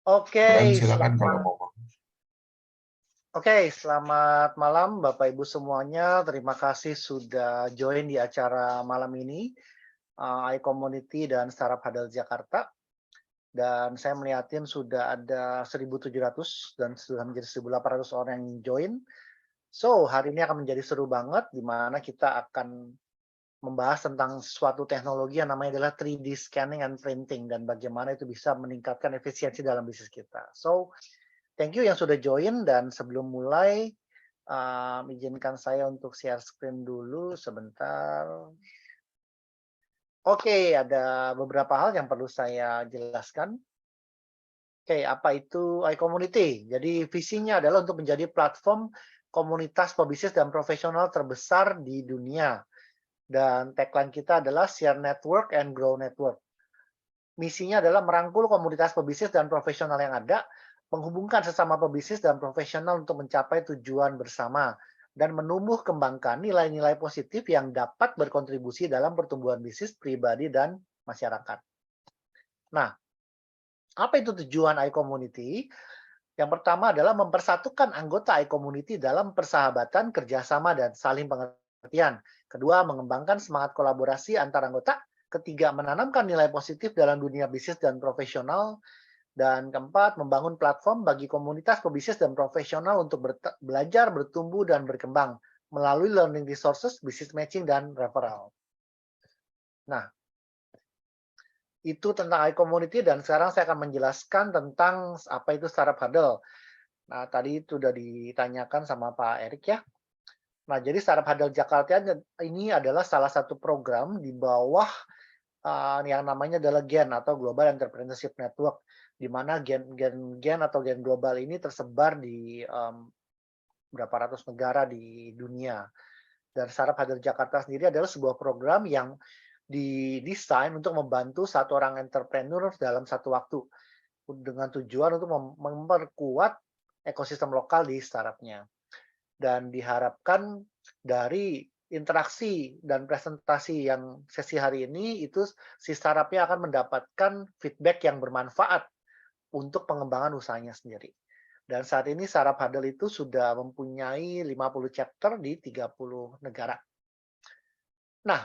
Dan Oke, silakan kalau mau. selamat malam Bapak Ibu semuanya. Terima kasih sudah join di acara malam ini, iCommunity dan Startup Huddle Jakarta. Dan saya melihatin sudah ada 1.700 dan sudah menjadi 1.800 orang yang join. So, hari ini akan menjadi seru banget, di mana kita akan membahas tentang suatu teknologi yang namanya adalah 3D scanning and printing, dan bagaimana itu bisa meningkatkan efisiensi dalam bisnis kita. So, thank you yang sudah join, dan sebelum mulai, izinkan saya untuk share screen dulu sebentar. Oke, ada beberapa hal yang perlu saya jelaskan. Oke, apa itu iCommunity? Jadi visinya adalah untuk menjadi platform komunitas pebisnis dan profesional terbesar di dunia. Dan tagline kita adalah Share Network and Grow Network. Misinya adalah merangkul komunitas pebisnis dan profesional yang ada, menghubungkan sesama pebisnis dan profesional untuk mencapai tujuan bersama, dan menumbuh kembangkan nilai-nilai positif yang dapat berkontribusi dalam pertumbuhan bisnis pribadi dan masyarakat. Nah, apa itu tujuan iCommunity? Yang pertama adalah mempersatukan anggota iCommunity dalam persahabatan, kerjasama, dan saling pengertian. Kedua, mengembangkan semangat kolaborasi antar anggota. Ketiga, menanamkan nilai positif dalam dunia bisnis dan profesional. Dan keempat, membangun platform bagi komunitas pebisnis dan profesional untuk belajar, bertumbuh, dan berkembang melalui learning resources, business matching, dan referral. Nah, itu tentang iCommunity, dan sekarang saya akan menjelaskan tentang apa itu Startup Huddle. Nah, tadi itu sudah ditanyakan sama Pak Erik ya. Nah, jadi Startup Huddle Jakarta ini adalah salah satu program di bawah yang namanya adalah GEN atau Global Entrepreneurship Network, di mana GEN atau GEN Global ini tersebar di berapa ratus negara di dunia. Dan Startup Huddle Jakarta sendiri adalah sebuah program yang didesain untuk membantu satu orang entrepreneur dalam satu waktu, dengan tujuan untuk memperkuat ekosistem lokal di startupnya. Dan diharapkan dari interaksi dan presentasi yang sesi hari ini, itu si startupnya akan mendapatkan feedback yang bermanfaat untuk pengembangan usahanya sendiri. Dan saat ini Startup Huddle itu sudah mempunyai 50 chapter di 30 negara. Nah,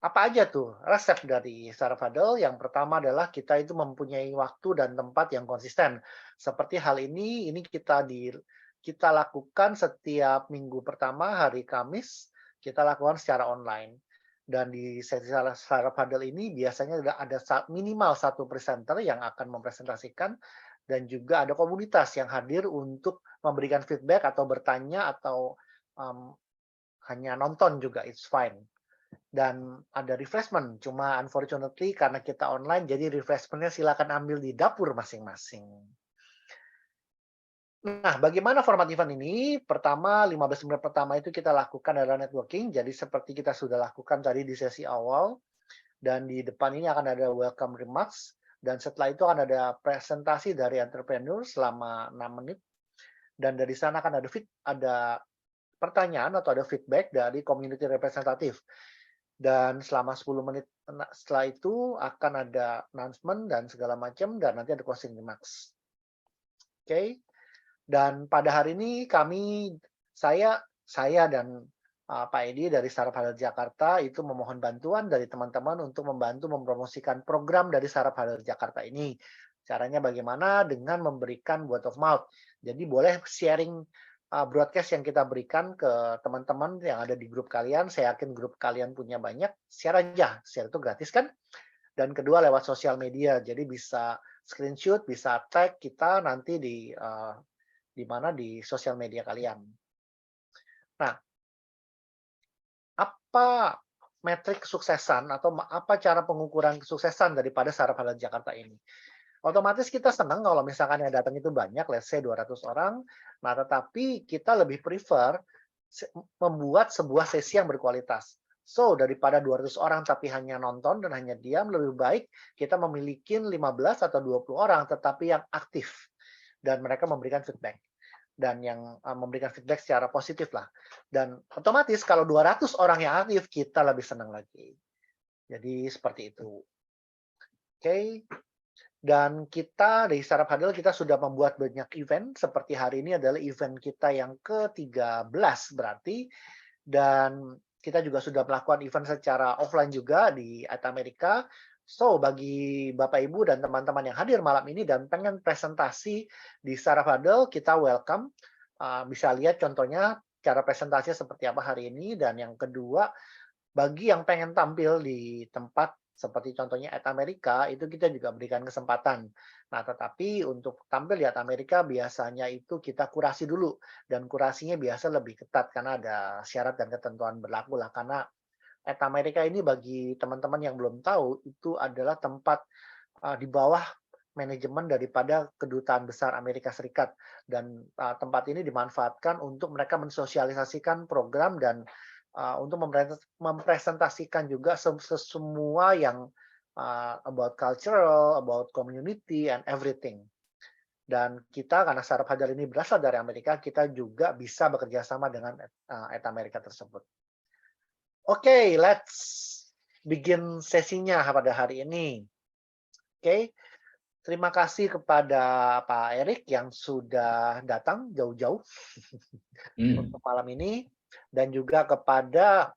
apa aja tuh resep dari Startup Huddle? Yang pertama adalah kita itu mempunyai waktu dan tempat yang konsisten. Seperti hal ini kita lakukan setiap minggu pertama hari Kamis, kita lakukan secara online. Dan di sesi Startup Huddle ini biasanya ada minimal satu presenter yang akan mempresentasikan, dan juga ada komunitas yang hadir untuk memberikan feedback atau bertanya, atau hanya nonton juga, it's fine. Dan ada refreshment, cuma unfortunately karena kita online, jadi refreshment-nya silakan ambil di dapur masing-masing. Nah, bagaimana format event ini? Pertama, 15 menit pertama itu kita lakukan adalah networking, jadi seperti kita sudah lakukan tadi di sesi awal, dan di depan ini akan ada welcome remarks, dan setelah itu akan ada presentasi dari entrepreneur selama 6 menit, dan dari sana akan ada pertanyaan atau ada feedback dari community representative. Dan selama 10 menit setelah itu akan ada announcement dan segala macam, dan nanti ada closing remarks. Oke. Dan pada hari ini saya dan Pak Edi dari Startup Huddle Jakarta itu memohon bantuan dari teman-teman untuk membantu mempromosikan program dari Startup Huddle Jakarta ini. Caranya bagaimana? Dengan memberikan word of mouth. Jadi boleh sharing broadcast yang kita berikan ke teman-teman yang ada di grup kalian. Saya yakin grup kalian punya banyak. Share aja. Share itu gratis kan? Dan kedua lewat sosial media. Jadi bisa screenshot, bisa tag kita nanti di mana di sosial media kalian. Nah, apa metrik kesuksesan atau apa cara pengukuran kesuksesan daripada Startup Huddle Jakarta ini? Otomatis kita senang kalau misalkan yang datang itu banyak, let's say 200 orang, nah tetapi kita lebih prefer membuat sebuah sesi yang berkualitas. So, daripada 200 orang tapi hanya nonton dan hanya diam, lebih baik kita memiliki 15 atau 20 orang tetapi yang aktif dan mereka memberikan feedback. Dan yang memberikan feedback secara positif lah. Dan otomatis kalau 200 orang yang aktif, kita lebih senang lagi. Jadi seperti itu. Oke. Dan kita dari Startup Huddle kita sudah membuat banyak event, seperti hari ini adalah event kita yang ke-13 berarti, dan kita juga sudah melakukan event secara offline juga di Amerika. So, bagi Bapak Ibu dan teman-teman yang hadir malam ini dan pengen presentasi di Startup Huddle, kita welcome. Bisa lihat contohnya cara presentasinya seperti apa hari ini. Dan yang kedua, bagi yang pengen tampil di tempat seperti contohnya Amerika, itu kita juga berikan kesempatan. Nah, tetapi untuk tampil di Amerika biasanya itu kita kurasi dulu, dan kurasinya biasa lebih ketat karena ada syarat dan ketentuan berlaku lah. Karena Amerika ini bagi teman-teman yang belum tahu, itu adalah tempat di bawah manajemen daripada Kedutaan Besar Amerika Serikat, dan tempat ini dimanfaatkan untuk mereka mensosialisasikan program dan untuk mempresentasikan juga semua yang about cultural, about community and everything. Dan kita karena Startup Huddle ini berasal dari Amerika, kita juga bisa bekerja sama dengan Amerika tersebut. Oke, let's begin sesinya pada hari ini. Oke, terima kasih kepada Pak Erik yang sudah datang jauh-jauh untuk malam ini, dan juga kepada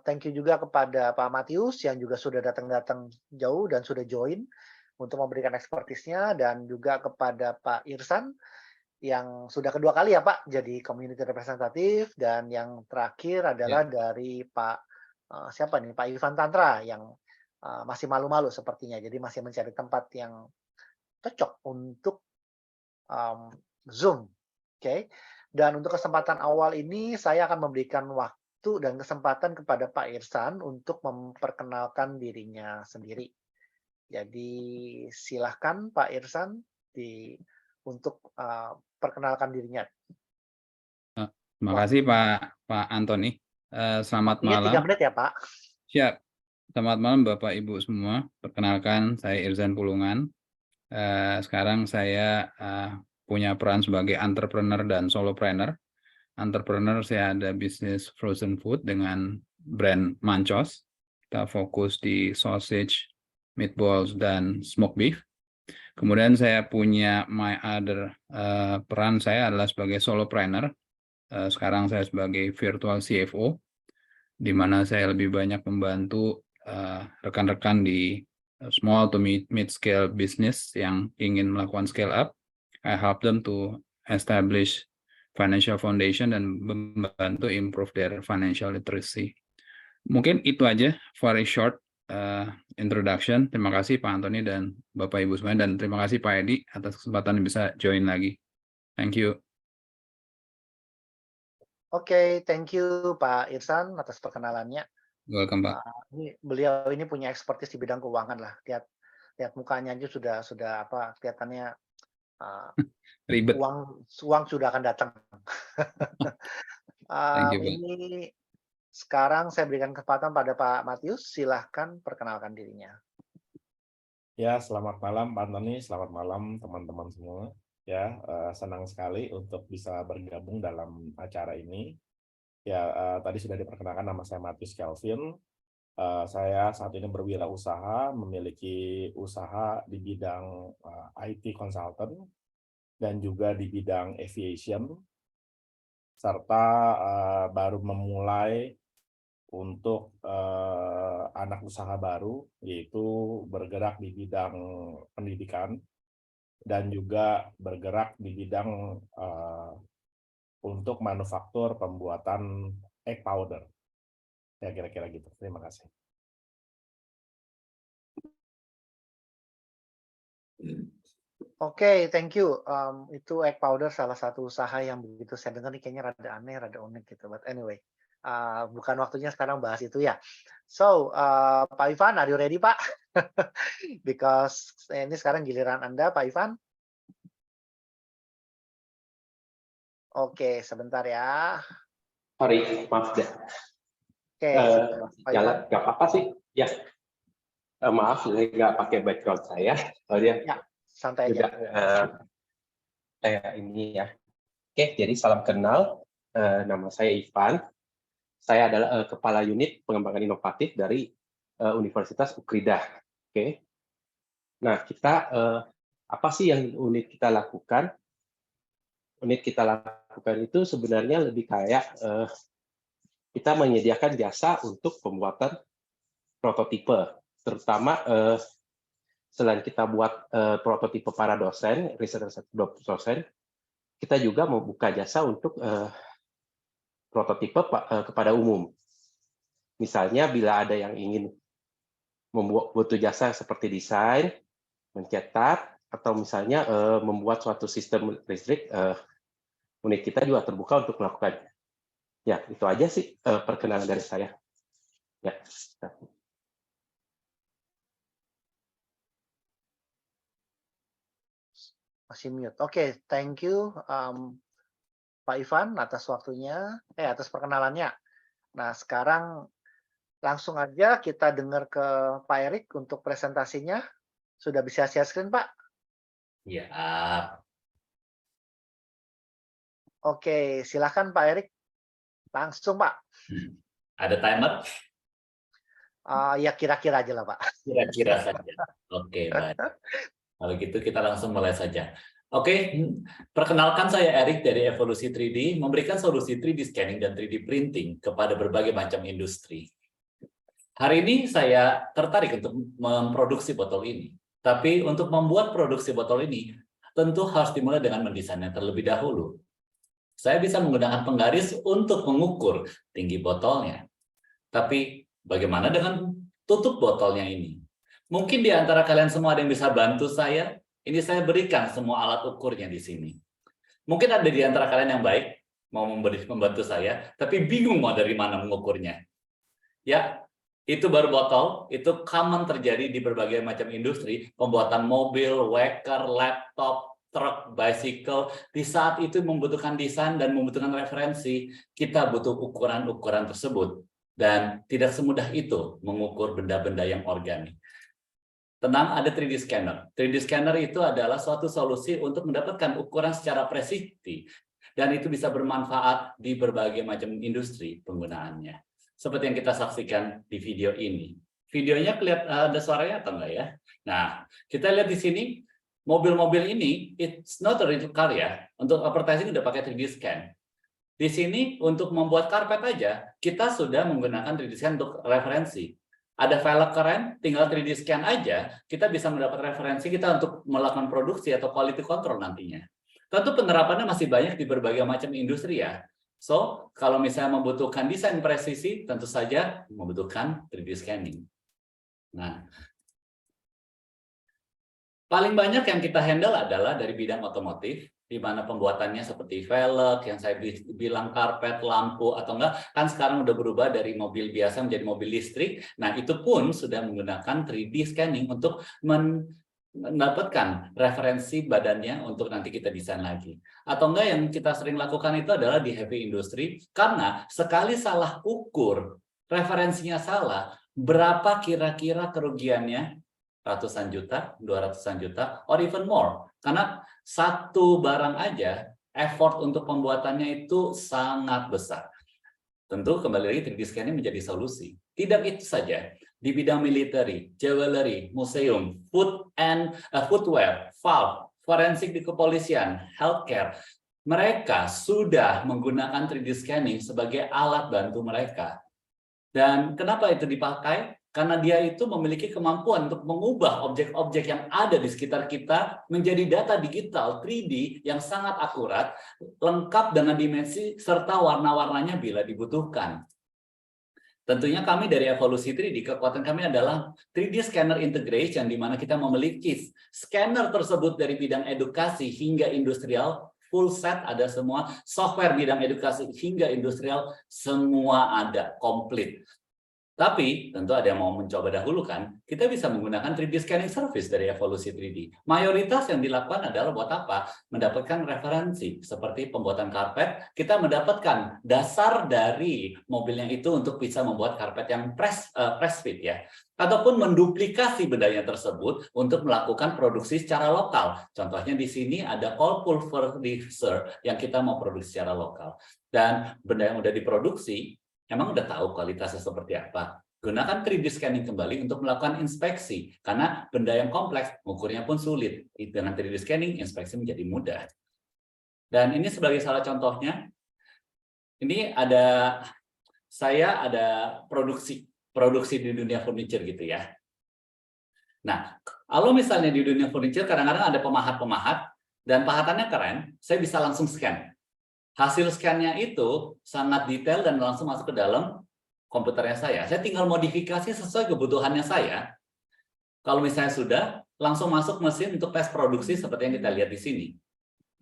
thank you juga kepada Pak Matius yang juga sudah datang jauh dan sudah join untuk memberikan ekspertisnya, dan juga kepada Pak Irsan yang sudah kedua kali ya Pak jadi community representative, dan yang terakhir adalah dari Pak siapa nih, Pak Ivan Tantra yang masih malu-malu sepertinya, jadi masih mencari tempat yang cocok untuk Zoom. Oke. Dan untuk kesempatan awal ini saya akan memberikan waktu dan kesempatan kepada Pak Irsan untuk memperkenalkan dirinya sendiri. Jadi silahkan Pak Irsan untuk perkenalkan dirinya. Terima kasih Pak Antoni. Selamat Waktunya 3 malam. menit ya Pak. Siap. Selamat malam Bapak Ibu semua. Perkenalkan saya Irzan Pulungan. Sekarang saya punya peran sebagai entrepreneur dan solopreneur. Entrepreneur, saya ada bisnis frozen food dengan brand Mancos. Kita fokus di sausage, meatballs, dan smoked beef. Kemudian saya punya my other peran saya adalah sebagai solopreneur. Sekarang saya sebagai virtual CFO, di mana saya lebih banyak membantu rekan-rekan di small to mid-scale business yang ingin melakukan scale up. I help them to establish financial foundation dan membantu improve their financial literacy. Mungkin itu aja, very short introduction. Terima kasih Pak Antoni dan Bapak Ibu semuanya, dan terima kasih Pak Edi atas kesempatan bisa join lagi. Thank you. Oke, thank you Pak Irsan atas perkenalannya. Welcome Pak. Beliau ini punya expertise di bidang keuangan lah. Lihat mukanya aja sudah apa kelihatannya Ribet. Uang sudah akan datang. Thank you, Pak. Ini sekarang saya berikan kesempatan pada Pak Matius, silahkan perkenalkan dirinya. Ya, selamat malam Pak Antoni, selamat malam teman-teman semua. Ya, senang sekali untuk bisa bergabung dalam acara ini. Ya, tadi sudah diperkenalkan, nama saya Matius Kelvin. Saya saat ini berwirausaha, memiliki usaha di bidang IT consultant dan juga di bidang aviation, serta baru memulai untuk anak usaha baru, yaitu bergerak di bidang pendidikan dan juga bergerak di bidang untuk manufaktur pembuatan egg powder. Ya, kira-kira gitu. Terima kasih. Oke, thank you. Itu egg powder salah satu usaha yang begitu saya dengar nih kayaknya rada aneh, rada unik gitu. But anyway, bukan waktunya sekarang bahas itu ya. So, Pak Ivan, are you ready Pak? Because ini sekarang giliran Anda, Pak Ivan. Oke, sebentar ya. Sorry, maaf deh. Oke, Jalan, nggak apa-apa sih. Ya, maaf, saya nggak pakai background saya. Soalnya ya, santai aja. Kayak ini ya. Oke, jadi salam kenal. Nama saya Ivan. Saya adalah Kepala Unit Pengembangan Inovatif dari Universitas Ukrida. Oke. Nah, kita apa sih yang unit kita lakukan? Unit kita lakukan itu sebenarnya lebih kayak kita menyediakan jasa untuk pembuatan prototipe, terutama selain kita buat prototipe para dosen, riset dosen, kita juga membuka jasa untuk prototipe kepada umum. Misalnya bila ada yang ingin butuh jasa seperti desain, mencetak, atau misalnya membuat suatu sistem listrik, unit kita juga terbuka untuk melakukannya. Ya, itu aja sih perkenalan dari saya. Ya. Masih mute. Oke, thank you Pak Ivan atas waktunya, atas perkenalannya. Nah, sekarang langsung aja kita dengar ke Pak Erik untuk presentasinya. Sudah bisa share screen, Pak? Ya, Oke, silakan Pak Erik. Langsung, Pak. ada timer? Ya kira-kira aja lah, Pak. Kira-kira saja. Oke, baik. Kalau gitu kita langsung mulai saja. Oke, perkenalkan saya Erik dari Evolusi 3D, memberikan solusi 3D scanning dan 3D printing kepada berbagai macam industri. Hari ini saya tertarik untuk memproduksi botol ini. Tapi untuk membuat produksi botol ini, tentu harus dimulai dengan mendesainnya terlebih dahulu. Saya bisa menggunakan penggaris untuk mengukur tinggi botolnya. Tapi bagaimana dengan tutup botolnya ini? Mungkin di antara kalian semua ada yang bisa bantu saya. Ini saya berikan semua alat ukurnya di sini. Mungkin ada di antara kalian yang baik, mau membantu saya, tapi bingung mau dari mana mengukurnya. Ya, itu baru botol, itu common terjadi di berbagai macam industri, pembuatan mobil, waker, laptop, truk, bicycle. Di saat itu membutuhkan desain dan membutuhkan referensi, kita butuh ukuran-ukuran tersebut. Dan tidak semudah itu mengukur benda-benda yang organik. Tenang, ada 3D scanner. 3D scanner itu adalah suatu solusi untuk mendapatkan ukuran secara presisi. Dan itu bisa bermanfaat di berbagai macam industri penggunaannya. Seperti yang kita saksikan di video ini. Videonya kelihatan ada suaranya atau enggak ya? Nah, kita lihat di sini, mobil-mobil ini, it's not a real car ya. Untuk advertising udah pakai 3D scan. Di sini untuk membuat karpet aja, kita sudah menggunakan 3D scan untuk referensi. Ada velg keren, tinggal 3D scan aja, kita bisa mendapat referensi kita untuk melakukan produksi atau quality control nantinya. Tentu penerapannya masih banyak di berbagai macam industri ya. So, kalau misalnya membutuhkan desain presisi, tentu saja membutuhkan 3D scanning. Nah, paling banyak yang kita handle adalah dari bidang otomotif, di mana pembuatannya seperti velg, yang saya bilang karpet, lampu, atau enggak, kan sekarang udah berubah dari mobil biasa menjadi mobil listrik. Nah, itu pun sudah menggunakan 3D scanning untuk mendapatkan referensi badannya untuk nanti kita desain lagi. Atau enggak yang kita sering lakukan itu adalah di heavy industry, karena sekali salah ukur, referensinya salah, berapa kira-kira kerugiannya? Ratusan juta, 200-an juta, or even more. Karena satu barang aja, effort untuk pembuatannya itu sangat besar. Tentu kembali lagi 3D scanning menjadi solusi. Tidak itu saja. Di bidang military, jewelry, museum, footwear, valve, forensik di kepolisian, healthcare, mereka sudah menggunakan 3D scanning sebagai alat bantu mereka. Dan kenapa itu dipakai? Karena dia itu memiliki kemampuan untuk mengubah objek-objek yang ada di sekitar kita menjadi data digital 3D yang sangat akurat, lengkap dengan dimensi serta warna-warnanya bila dibutuhkan. Tentunya kami dari Evolusi 3D, kekuatan kami adalah 3D scanner integration, di mana kita memiliki scanner tersebut dari bidang edukasi hingga industrial, full set ada semua, software bidang edukasi hingga industrial, semua ada, komplit. Tapi tentu ada yang mau mencoba dahulu kan, kita bisa menggunakan 3D scanning service dari Evolusi 3D. Mayoritas yang dilakukan adalah buat apa? Mendapatkan referensi, seperti pembuatan karpet, kita mendapatkan dasar dari mobilnya itu untuk bisa membuat karpet yang press fit ya. Ataupun menduplikasi bendanya tersebut untuk melakukan produksi secara lokal. Contohnya di sini ada cold pulverizer yang kita mau produksi secara lokal. Dan benda yang udah diproduksi, emang udah tahu kualitasnya seperti apa. Gunakan 3D scanning kembali untuk melakukan inspeksi, karena benda yang kompleks, ukurnya pun sulit. Dengan 3D scanning, inspeksi menjadi mudah. Dan ini sebagai salah contohnya, ini saya ada produksi di dunia furniture gitu ya. Nah, kalau misalnya di dunia furniture kadang-kadang ada pemahat-pemahat, dan pahatannya keren, saya bisa langsung scan. Hasil scan-nya itu sangat detail dan langsung masuk ke dalam komputernya saya. Saya tinggal modifikasi sesuai kebutuhannya saya. Kalau misalnya sudah, langsung masuk mesin untuk tes produksi seperti yang kita lihat di sini.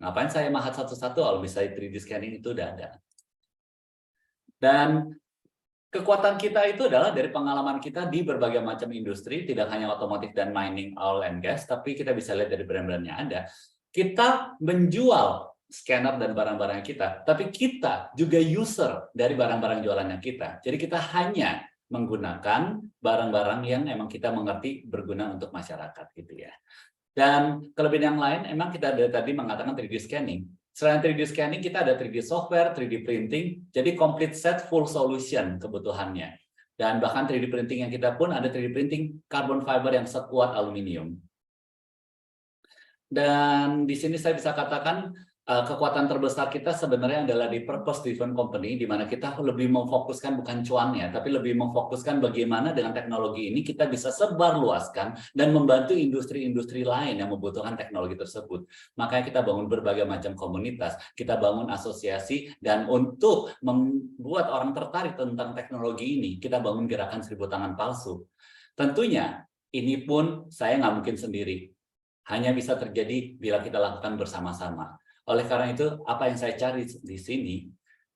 Ngapain saya mahat satu-satu kalau misalnya 3D scanning itu udah ada. Dan kekuatan kita itu adalah dari pengalaman kita di berbagai macam industri, tidak hanya otomotif dan mining, oil and gas, tapi kita bisa lihat dari brand-brandnya ada. Kita menjual scanner dan barang-barang kita, tapi kita juga user dari barang-barang jualannya kita. Jadi kita hanya menggunakan barang-barang yang emang kita mengerti berguna untuk masyarakat gitu ya. Dan kelebihan yang lain, emang kita dari tadi mengatakan 3D scanning. Selain 3D scanning, kita ada 3D software, 3D printing, jadi complete set full solution kebutuhannya. Dan bahkan 3D printing yang kita pun ada 3D printing carbon fiber yang sekuat aluminium. Dan di sini saya bisa katakan kekuatan terbesar kita sebenarnya adalah di purpose driven company, di mana kita lebih memfokuskan bukan cuannya, tapi lebih memfokuskan bagaimana dengan teknologi ini kita bisa sebarluaskan dan membantu industri-industri lain yang membutuhkan teknologi tersebut. Makanya kita bangun berbagai macam komunitas, kita bangun asosiasi, dan untuk membuat orang tertarik tentang teknologi ini, kita bangun gerakan 1000 tangan palsu. Tentunya ini pun saya nggak mungkin sendiri. Hanya bisa terjadi bila kita lakukan bersama-sama. Oleh karena itu, apa yang saya cari di sini,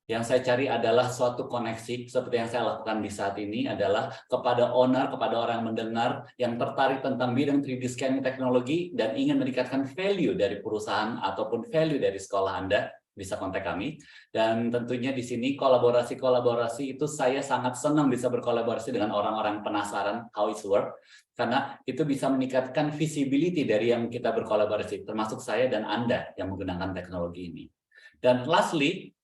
yang saya cari adalah suatu koneksi, seperti yang saya lakukan di saat ini adalah kepada owner, kepada orang yang mendengar, yang tertarik tentang bidang 3D scanning teknologi, dan ingin meningkatkan value dari perusahaan ataupun value dari sekolah Anda, bisa kontak kami. Dan tentunya di sini kolaborasi-kolaborasi itu saya sangat senang bisa berkolaborasi dengan orang-orang penasaran how it work, karena itu bisa meningkatkan visibility dari yang kita berkolaborasi, termasuk saya dan Anda yang menggunakan teknologi ini. Dan lastly,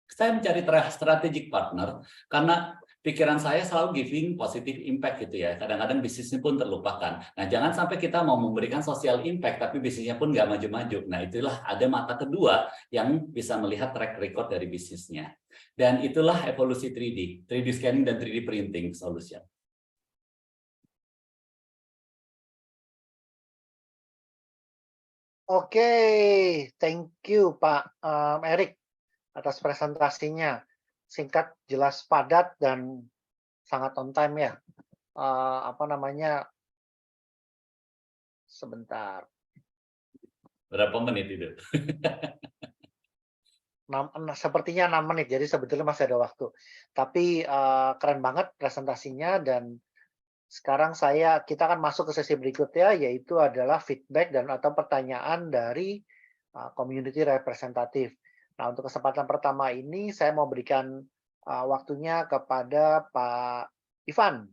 saya mencari strategic partner, karena pikiran saya selalu giving positive impact gitu ya. Kadang-kadang bisnisnya pun terlupakan. Nah, jangan sampai kita mau memberikan social impact, tapi bisnisnya pun nggak maju-maju. Nah, itulah ada mata kedua yang bisa melihat track record dari bisnisnya. Dan itulah evolusi 3D scanning dan 3D printing solution. Oke, thank you Pak Erik atas presentasinya. Singkat, jelas, padat, dan sangat on time ya. Sebentar. Berapa menit itu? Sepertinya 6 menit, jadi sebetulnya masih ada waktu. Tapi keren banget presentasinya, dan sekarang kita akan masuk ke sesi berikutnya, yaitu adalah feedback dan atau pertanyaan dari community representative. Nah, untuk kesempatan pertama ini saya mau berikan waktunya kepada Pak Ivan.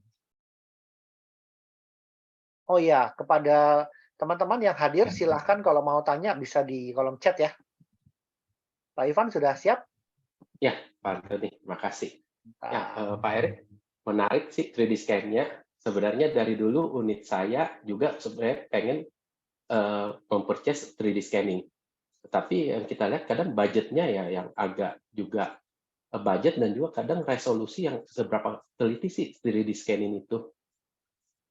Oh ya, kepada teman-teman yang hadir silahkan kalau mau tanya bisa di kolom chat ya. Pak Ivan sudah siap? Ya, Pak Antoni, makasih. Ya, Pak Erik, menarik sih 3D scan-nya. Sebenarnya dari dulu unit saya juga sebenarnya pengen mempurchase 3D scanning. Tetapi yang kita lihat kadang budgetnya ya yang agak juga budget, dan juga kadang resolusi yang seberapa teliti sih 3D scanning itu.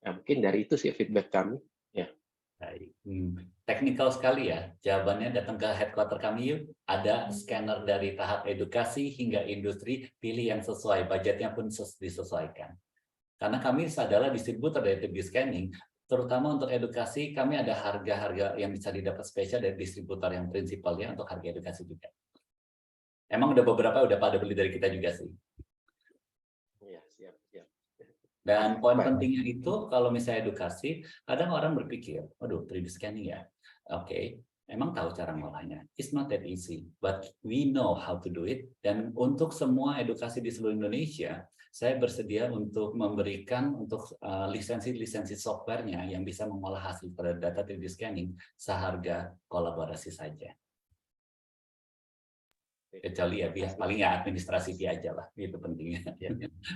Ya, mungkin dari itu sih feedback kami. Ya. Baik. Teknikal sekali ya. Jawabannya datang ke headquarter kami yuk. Ada scanner dari tahap edukasi hingga industri, pilih yang sesuai. Budgetnya pun disesuaikan. Karena kami adalah distributor dari 3D scanning, terutama untuk edukasi, kami ada harga-harga yang bisa didapat spesial dari distributor yang prinsipalnya untuk harga edukasi juga. Emang udah beberapa udah pada beli dari kita juga sih. Iya, siap. Dan poin pentingnya itu, kalau misalnya edukasi, kadang orang berpikir, waduh 3D scanning ya, oke. Emang tahu cara ngolahnya. It's not that easy, but we know how to do it. Dan untuk semua edukasi di seluruh Indonesia, saya bersedia untuk memberikan untuk lisensi softwarenya yang bisa mengolah hasil pada data 3D scanning seharga kolaborasi saja. Kecuali ya paling ya administrasi aja lah, itu pentingnya.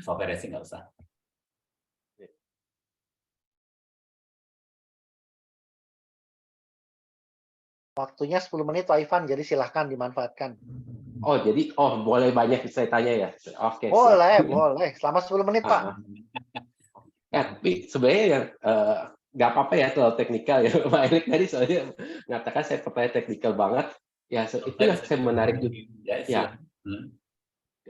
Software sih nggak usah. Waktunya 10 menit Pak Ivan, jadi silahkan dimanfaatkan. Oh, jadi boleh banyak saya tanya ya? Oke, siap. Boleh, boleh. Selama 10 menit, Pak. Tapi sebenarnya yang nggak apa-apa ya terlalu teknikal ya, Pak Erik tadi soalnya mengatakan saya pertanyaan teknikal banget. Ya, itu yang saya menarik juga. Ya,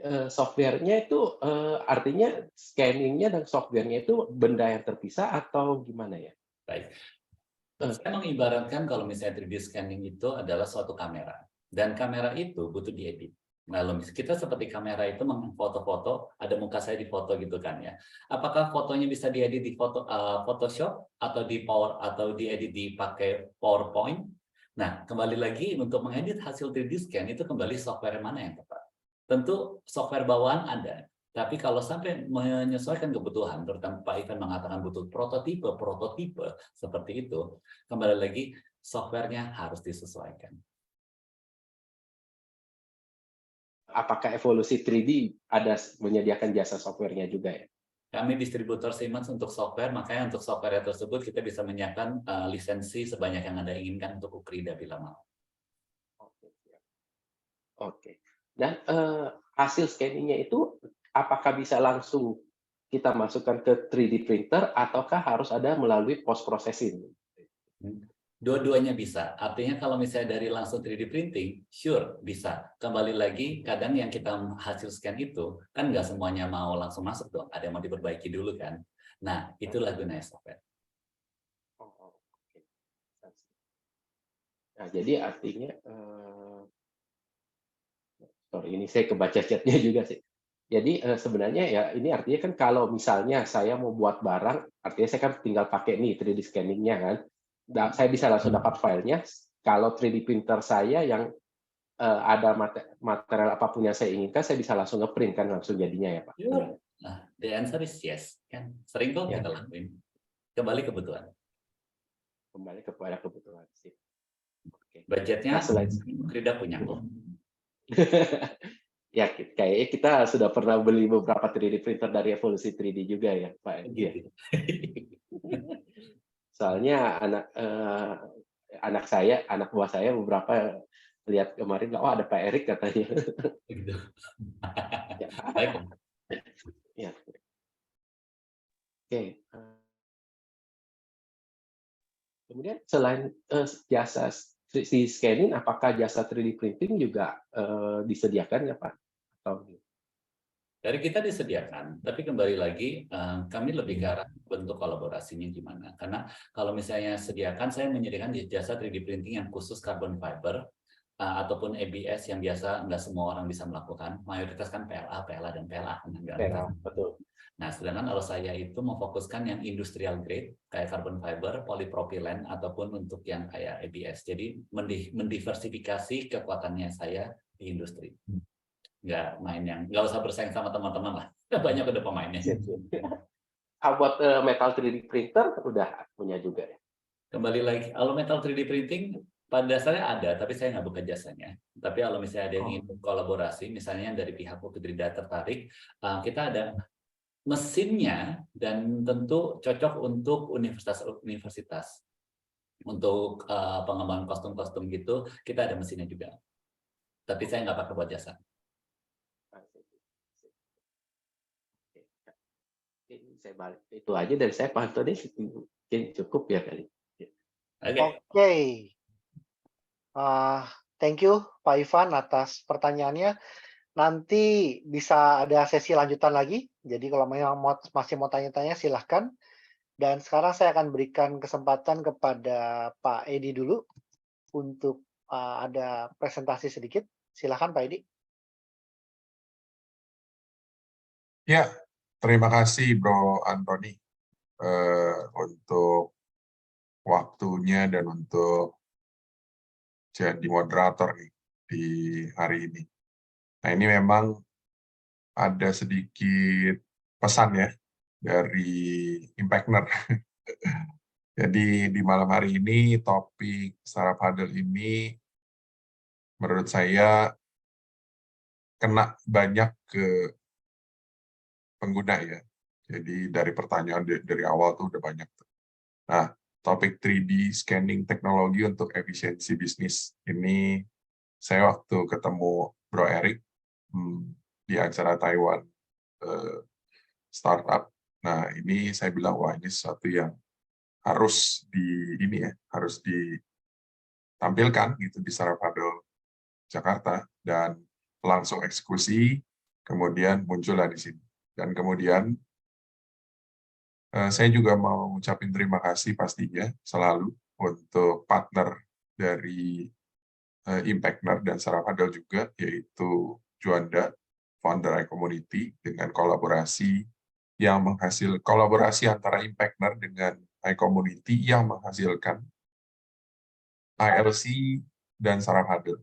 Ya, softwarenya itu artinya scanningnya dan softwarenya itu benda yang terpisah atau gimana ya? Baik. Saya mengibaratkan kalau misalnya 3D scanning itu adalah suatu kamera. Dan kamera itu butuh diedit. Lalu kita seperti kamera itu mengfoto-foto, ada muka saya di foto gitu kan ya. Apakah fotonya bisa diedit di Photoshop atau diedit dipakai PowerPoint? Nah, kembali lagi untuk mengedit hasil 3D scan itu kembali software mana yang tepat. Tentu software bawaan ada. Tapi kalau sampai menyesuaikan kebutuhan, terutama Pak Ivan mengatakan butuh prototipe seperti itu, kembali lagi softwarenya harus disesuaikan. Apakah Evolusi 3D ada menyediakan jasa softwarenya juga ya? Kami distributor Siemens untuk software, makanya untuk software tersebut kita bisa menyiapkan lisensi sebanyak yang Anda inginkan untuk Ukrida bila mau. Oke. Dan hasil scanningnya itu apakah bisa langsung kita masukkan ke 3D printer ataukah harus ada melalui post processing? Dua-duanya bisa. Artinya kalau misalnya dari langsung 3D printing, sure bisa. Kembali lagi, kadang yang kita hasil scan itu, kan nggak semuanya mau langsung masuk dong. Ada yang mau diperbaiki dulu kan. Nah, itulah gunanya software. Oke. Nah, jadi artinya, sorry, ini saya kebaca chatnya juga sih. Jadi sebenarnya ya ini artinya kan kalau misalnya saya mau buat barang, artinya saya kan tinggal pakai nih 3D scanning-nya kan. Saya bisa langsung dapat filenya. Kalau 3D printer saya yang ada material apapun yang saya inginkan, saya bisa langsung nge-print kan langsung jadinya ya Pak? Nah, the answer is yes. Kan sering kok kita lakuin. Kembali kebutuhan. Kembali kepada kebutuhan sih. Okay. Budgetnya, selain Ukrida punya kok. Ya, kayaknya kita sudah pernah beli beberapa 3D printer dari Evolusi 3D juga ya Pak? Gitu. Soalnya anak buah saya beberapa lihat kemarin, oh ada Pak Erik katanya. Gitu. Ya. Baik. Ya. Oke. Kemudian selain jasa 3D scanning, apakah jasa 3D printing juga disediakan ya Pak? Atau Dari kita disediakan, tapi kembali lagi kami lebih ke arah bentuk kolaborasinya gimana. Karena kalau misalnya sediakan, saya menyediakan jasa 3D printing yang khusus carbon fiber ataupun ABS yang biasa nggak semua orang bisa melakukan. Mayoritas kan PLA, dan PLA. betul. Nah, sedangkan kalau saya itu memfokuskan yang industrial grade, kayak carbon fiber, polypropylen, ataupun untuk yang kayak ABS. Jadi mendiversifikasi kekuatannya saya di industri. Nggak usah bersaing sama teman-teman lah. Banyak udah pemainnya. Buat metal 3D printer udah punya juga ya? Kembali lagi, kalau metal 3D printing pada dasarnya ada, tapi saya nggak buka jasanya. Tapi kalau misalnya ada yang ingin kolaborasi, misalnya dari pihak Ukrida tertarik, kita ada mesinnya dan tentu cocok untuk universitas. Untuk pengembangan kostum-kostum gitu, kita ada mesinnya juga. Tapi saya nggak pakai buat jasa. Saya balik itu aja dari saya Pak Antoni, mungkin cukup ya kali. Oke. Thank you Pak Ivan atas pertanyaannya. Nanti bisa ada sesi lanjutan lagi. Jadi kalau memang masih mau tanya-tanya silahkan. Dan sekarang saya akan berikan kesempatan kepada Pak Edi dulu untuk ada presentasi sedikit. Silahkan Pak Edi. Ya, terima kasih Bro Antoni untuk waktunya dan untuk jadi moderator nih di hari ini. Nah, ini memang ada sedikit pesan ya dari Impactner. Jadi di malam hari ini topik startup huddle ini menurut saya kena banyak ke pengguna ya. Jadi dari pertanyaan dari awal tuh udah banyak. Nah, topik 3D scanning teknologi untuk efisiensi bisnis. Ini saya waktu ketemu Bro Erik di acara Taiwan Startup. Nah, ini saya bilang, wah ini sesuatu yang harus harus ditampilkan gitu di Startup Huddle Jakarta, dan langsung eksekusi, kemudian muncullah di sini. Dan kemudian saya juga mau ngucapin terima kasih pastinya selalu untuk partner dari Impactner dan Startup Huddle juga, yaitu Juanda, founder iCommunity, dengan kolaborasi antara Impactner dengan iCommunity yang menghasilkan ILC dan Startup Huddle.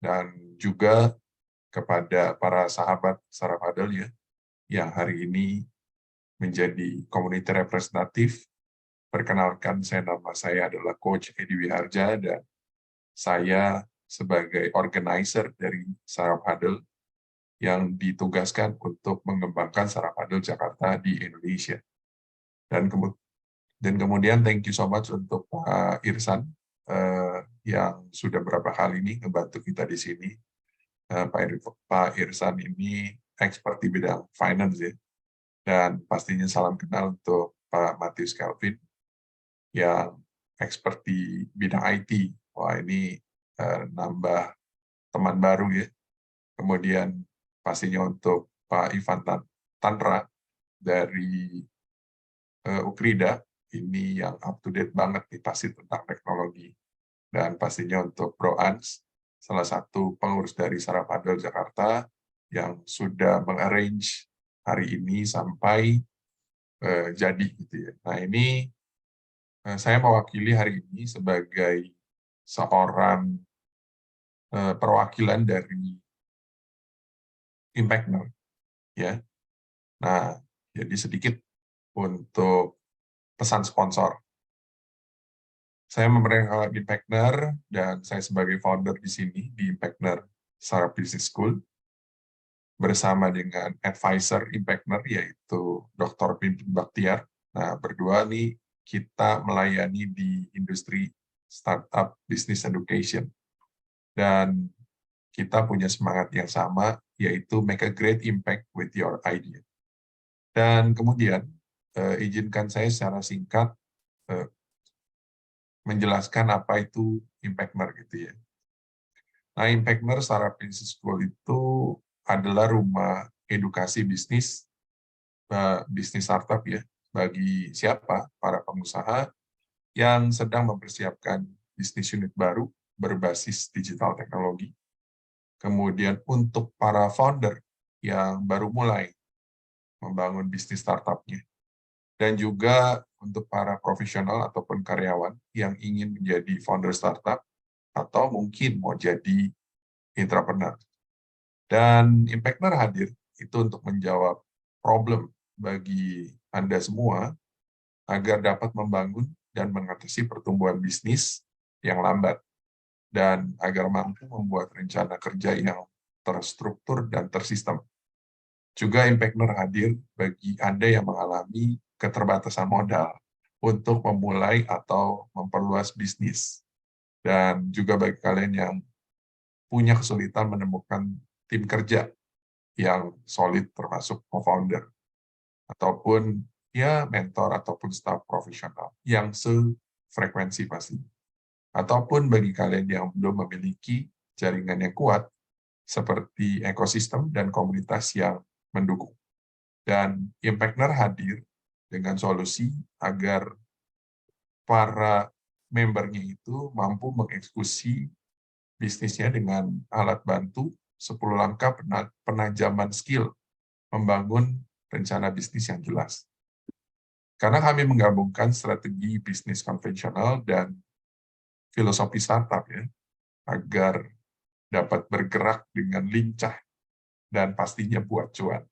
Dan juga kepada para sahabat Startup Huddle ya, yang hari ini menjadi community representatif. Perkenalkan, nama saya adalah Coach Edi Wiharja, dan saya sebagai organizer dari Startup Huddle yang ditugaskan untuk mengembangkan Startup Huddle Jakarta di Indonesia. Dan kemudian thank you so much untuk Pak Irsan yang sudah beberapa kali ini membantu kita di sini. Pak Irsan ini expert di bidang finance ya. Dan pastinya salam kenal untuk Pak Matius Kelvin yang expert di bidang IT. Wah, ini nambah teman baru ya. Kemudian pastinya untuk Pak Ivan Tanra dari Ukrida, ini yang up to date banget nih pasti tentang teknologi. Dan pastinya untuk Bro Ans, salah satu pengurus dari Startup Huddle Jakarta yang sudah mengarrange hari ini sampai jadi gitu ya. Nah, ini saya mewakili hari ini sebagai seorang perwakilan dari Impactner ya. Nah, jadi sedikit untuk pesan sponsor. Saya memerankan Impactner dan saya sebagai founder di sini di Impactner Startup Business School bersama dengan advisor Impactner yaitu Dr. Pimpin Baktiar. Nah, berdua nih kita melayani di industri startup business education. Dan kita punya semangat yang sama, yaitu make a great impact with your idea. Dan kemudian, izinkan saya secara singkat menjelaskan apa itu Impactner gitu ya. Nah, Impactner Startup Business School itu adalah rumah edukasi bisnis startup ya, bagi siapa? Para pengusaha yang sedang mempersiapkan bisnis unit baru berbasis digital teknologi. Kemudian untuk para founder yang baru mulai membangun bisnis startupnya. Dan juga untuk para profesional ataupun karyawan yang ingin menjadi founder startup atau mungkin mau jadi entrepreneur. Dan Impactner hadir itu untuk menjawab problem bagi Anda semua agar dapat membangun dan mengatasi pertumbuhan bisnis yang lambat dan agar mampu membuat rencana kerja yang terstruktur dan tersistem. Juga Impactner hadir bagi Anda yang mengalami keterbatasan modal untuk memulai atau memperluas bisnis. Dan juga bagi kalian yang punya kesulitan menemukan tim kerja yang solid termasuk co-founder ataupun ya mentor ataupun staf profesional yang sefrekuensi pasti. Ataupun bagi kalian yang belum memiliki jaringan yang kuat seperti ekosistem dan komunitas yang mendukung. Dan Impactner hadir dengan solusi agar para membernya itu mampu mengeksekusi bisnisnya dengan alat bantu 10 langkah penajaman skill membangun rencana bisnis yang jelas. Karena kami menggabungkan strategi bisnis konvensional dan filosofi startup ya, agar dapat bergerak dengan lincah dan pastinya buat cuan.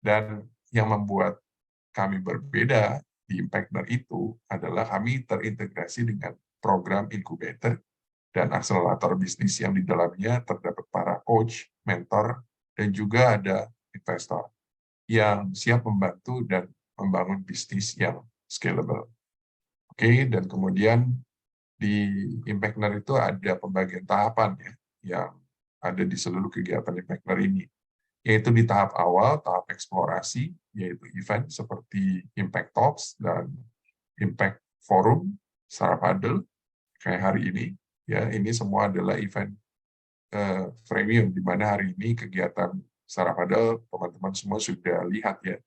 Dan yang membuat kami berbeda di Impactner itu adalah kami terintegrasi dengan program incubator dan akselerator bisnis yang di dalamnya terdapat para coach, mentor, dan juga ada investor yang siap membantu dan membangun bisnis yang scalable. Oke, dan kemudian di Impactner itu ada pembagian tahapan ya, yang ada di seluruh kegiatan Impactner ini. Yaitu di tahap awal, tahap eksplorasi, yaitu event seperti Impact Talks dan Impact Forum, Startup Huddle, kayak hari ini. Ya, ini semua adalah event premium, di mana hari ini kegiatan Startup Huddle, teman-teman semua sudah lihat ya.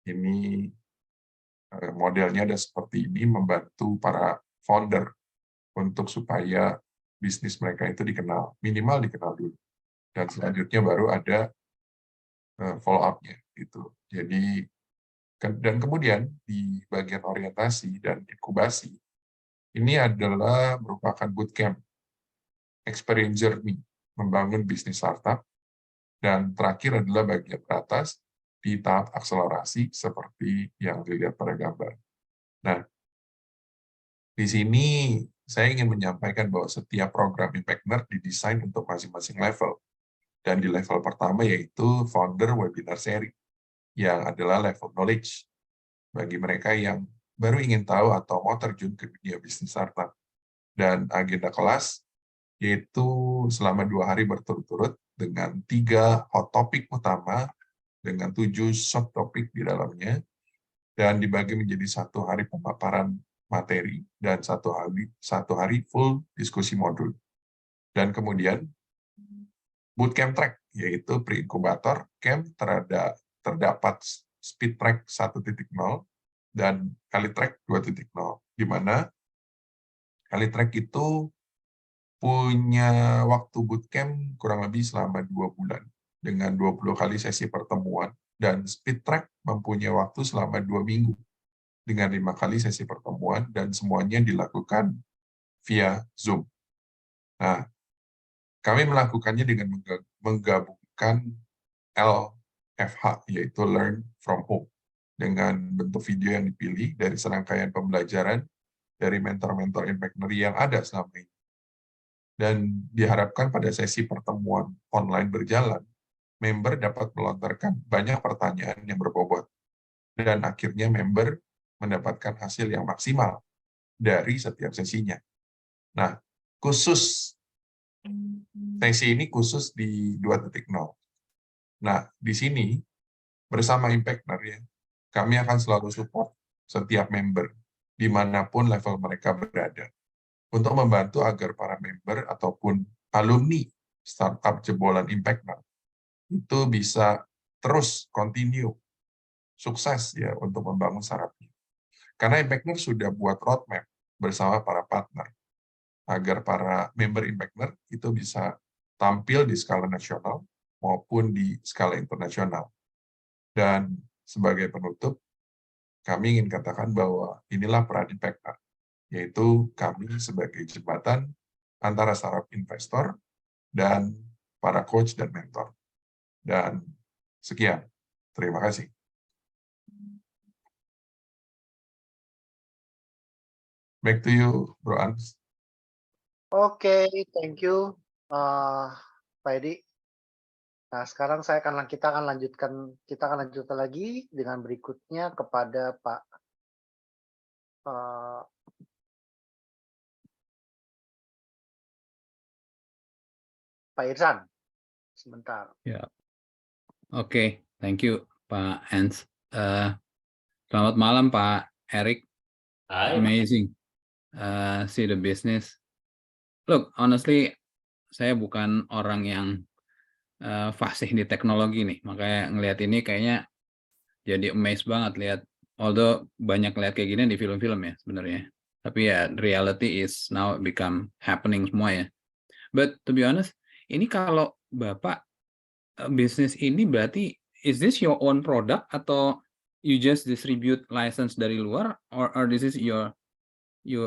Ini modelnya ada seperti ini, membantu para founder untuk supaya bisnis mereka itu dikenal, minimal dikenal dulu. Dan selanjutnya baru ada follow up-nya gitu. Jadi dan kemudian di bagian orientasi dan inkubasi ini adalah merupakan bootcamp, experience journey, membangun bisnis startup, dan terakhir adalah bagian teratas di tahap akselerasi seperti yang dilihat pada gambar. Nah, di sini saya ingin menyampaikan bahwa setiap program Impactner didesain untuk masing-masing level. Dan di level pertama yaitu Founder Webinar Series, yang adalah level knowledge bagi mereka yang baru ingin tahu atau mau terjun ke dunia bisnis startup. Dan agenda kelas yaitu selama 2 hari berturut-turut dengan 3 hot topic utama dengan 7 sub topik di dalamnya, dan dibagi menjadi 1 hari pemaparan materi dan 1 hari full diskusi modul. Dan kemudian bootcamp track, yaitu pre-inkubator, camp terdapat speed track 1.0 dan kali track 2.0, di mana kali track itu punya waktu bootcamp kurang lebih selama 2 bulan, dengan 20 kali sesi pertemuan, dan speed track mempunyai waktu selama 2 minggu, dengan 5 kali sesi pertemuan, dan semuanya dilakukan via Zoom. Nah, kami melakukannya dengan menggabungkan LFH, yaitu Learn from Home, dengan bentuk video yang dipilih dari serangkaian pembelajaran dari mentor-mentor Impactner yang ada selama ini. Dan diharapkan pada sesi pertemuan online berjalan, member dapat melontarkan banyak pertanyaan yang berbobot, dan akhirnya member mendapatkan hasil yang maksimal dari setiap sesinya. Nah, sesi ini khusus di 2.0. Nah, di sini bersama Impactner ya, kami akan selalu support setiap member dimanapun level mereka berada, untuk membantu agar para member ataupun alumni startup jebolan Impactner itu bisa terus continue sukses ya untuk membangun startupnya. Karena Impactner sudah buat roadmap bersama para partner agar para member Impactner itu bisa tampil di skala nasional maupun di skala internasional. Dan sebagai penutup, kami ingin katakan bahwa inilah peran Impactner, yaitu kami sebagai jembatan antara startup investor dan para coach dan mentor. Dan sekian. Terima kasih. Back to you, Bro Ans. Oke, thank you, Pak Edi. Nah, sekarang kita akan lanjutkan lagi dengan berikutnya kepada Pak Irzan. Sebentar. Ya. Oke, thank you Pak Ans. Selamat malam Pak Erik. Hai. Amazing. See the business. Look, honestly, saya bukan orang yang fasih di teknologi nih, makanya ngelihat ini kayaknya jadi amazed banget lihat. Although banyak lihat kayak gini di film-film ya sebenarnya, tapi ya reality is now become happening semua ya. But to be honest, ini kalau Bapak bisnis ini berarti is this your own product atau you just distribute license dari luar, or this is your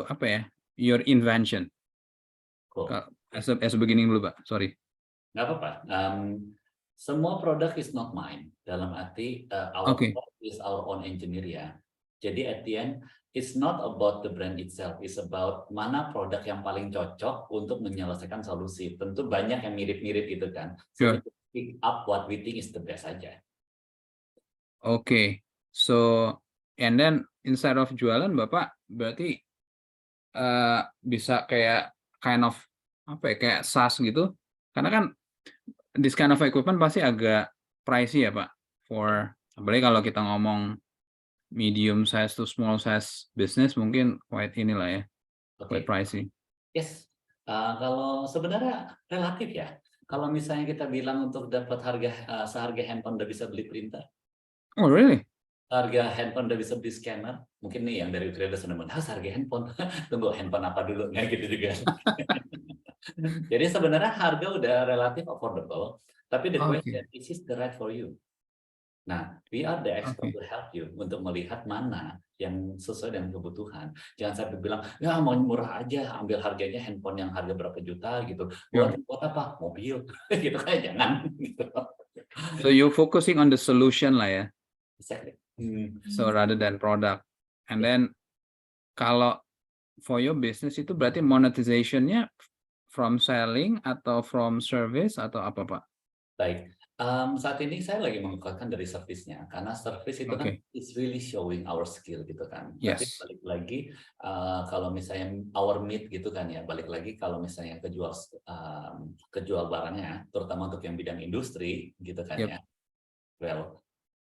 apa ya, your invention? Cool. As a beginning dulu Pak, sorry. Nggak apa-apa. Semua produk is not mine. Dalam arti our product is our own engineer ya. Jadi at the end, it's not about the brand itself. It's about mana produk yang paling cocok untuk menyelesaikan solusi. Tentu banyak yang mirip-mirip gitu kan. So we pick up what we think is the best aja. Okay. So and then instead of jualan Bapak berarti bisa kayak kind of apa ya, kayak SaaS gitu? Karena kan this kind of equipment pasti agak pricey ya Pak, apalagi kalau kita ngomong medium size to small size business mungkin quite inilah ya, quite Oke, pricey. yes. Kalau sebenarnya relatif ya. Kalau misalnya kita bilang untuk dapat seharga handphone udah bisa beli printer, Oh really? harga handphone udah bisa beli scanner, mungkin nih yang dari Ukraina sudah membahas harga handphone. Tunggu handphone apa dulu, nggak gitu juga. Jadi sebenarnya harga udah relatif affordable, tapi the Oke, question is the right for you? Nah, we are the expert oke. to help you untuk melihat mana yang sesuai dengan kebutuhan. Jangan sampai bilang, ya mau murah aja, ambil harganya handphone yang harga berapa juta gitu. Yeah. Buat apa? Mobil. Gitu kan, jangan. Gitu. So you focusing on the solution lah ya, Exactly. so rather than product. And then kalau for your business itu berarti monetization-nya from selling atau from service atau apa Pak? Baik. Saat ini saya lagi mengembangkan dari servisnya, karena servis itu kan Oke, is really showing our skill gitu kan. Tapi yes. balik lagi, kalau misalnya our meet gitu kan ya, balik lagi kalau misalnya kejual barangnya, terutama untuk yang bidang industri gitu kan Yep. ya, well,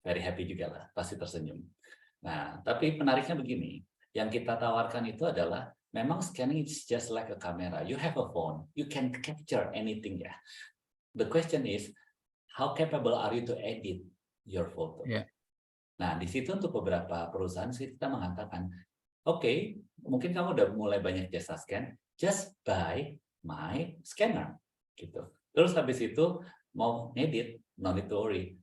very happy juga lah, pasti tersenyum. Nah, tapi menariknya begini, yang kita tawarkan itu adalah memang scanning is just like a camera. You have a phone, you can capture anything ya. The question is, how capable are you to edit your photo? Yeah. Nah, di situ untuk beberapa perusahaan sih kita mengatakan, oke, mungkin kamu udah mulai banyak jasa scan, just buy my scanner, gitu. Terus habis itu mau ngedit, no need to worry.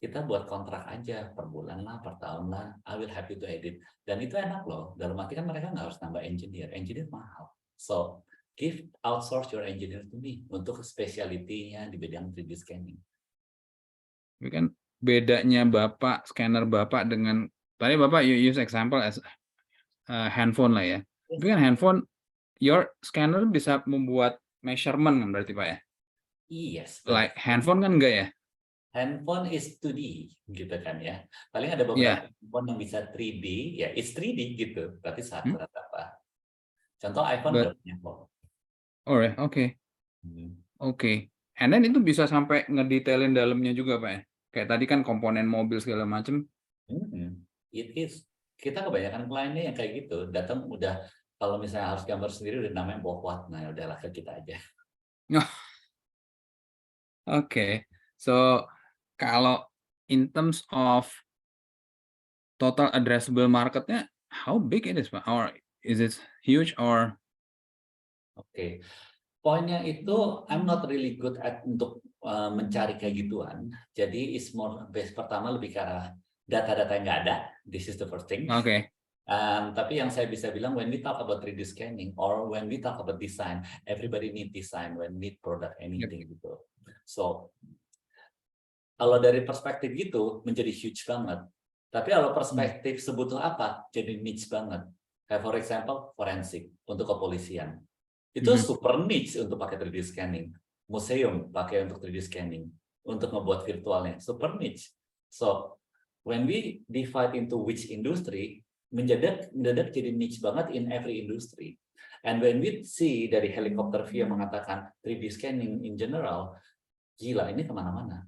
Kita buat kontrak aja per bulan lah, per tahun lah. I will happy to edit. Dan itu enak loh. Dalam arti kan mereka nggak harus nambah engineer. Engineer mahal. So, outsource your engineer to me untuk specialty-nya di bidang 3D scanning. Tapi kan bedanya Bapak, scanner Bapak dengan, tadi Bapak you use example as handphone lah ya. Tapi kan handphone, your scanner bisa membuat measurement kan berarti Pak ya? Yes, Like handphone kan enggak ya? handphone is 2D gitu kan ya. Paling ada beberapa handphone yang bisa 3D, ya it's 3D gitu. Berarti saat apa? Contoh iPhone udah punya kok. Alright, oke. Oke. And then itu bisa sampai ngedetailin dalamnya juga Pak ya? Kayak tadi kan komponen mobil segala macam. It is. Kita kebanyakan kliennya yang kayak gitu. Datang udah, kalau misalnya harus gambar sendiri udah namanya bohwat. Nah udahlah ke kita aja. Oke. So kalau in terms of total addressable marketnya, how big it is Pak? Or is it huge or? Oke. Poinnya itu I'm not really good at untuk mencari kayak gituan. Jadi is more base pertama lebih ke arah data-data yang nggak ada. This is the first thing. Oke. Tapi yang saya bisa bilang when we talk about 3D scanning or when we talk about design, everybody need design when need product anything gitu. So kalau dari perspektif gitu menjadi huge banget. Tapi kalau perspektif sebutuh apa jadi niche banget. Kayak for example forensik untuk kepolisian. Itu super niche untuk pakai 3D scanning. Museum pakai untuk 3D scanning. Untuk ngebuat virtualnya. Super niche. So, when we divide into which industry, mendadak jadi niche banget in every industry. And when we see dari helikopter view yang mengatakan 3D scanning in general, gila ini kemana-mana.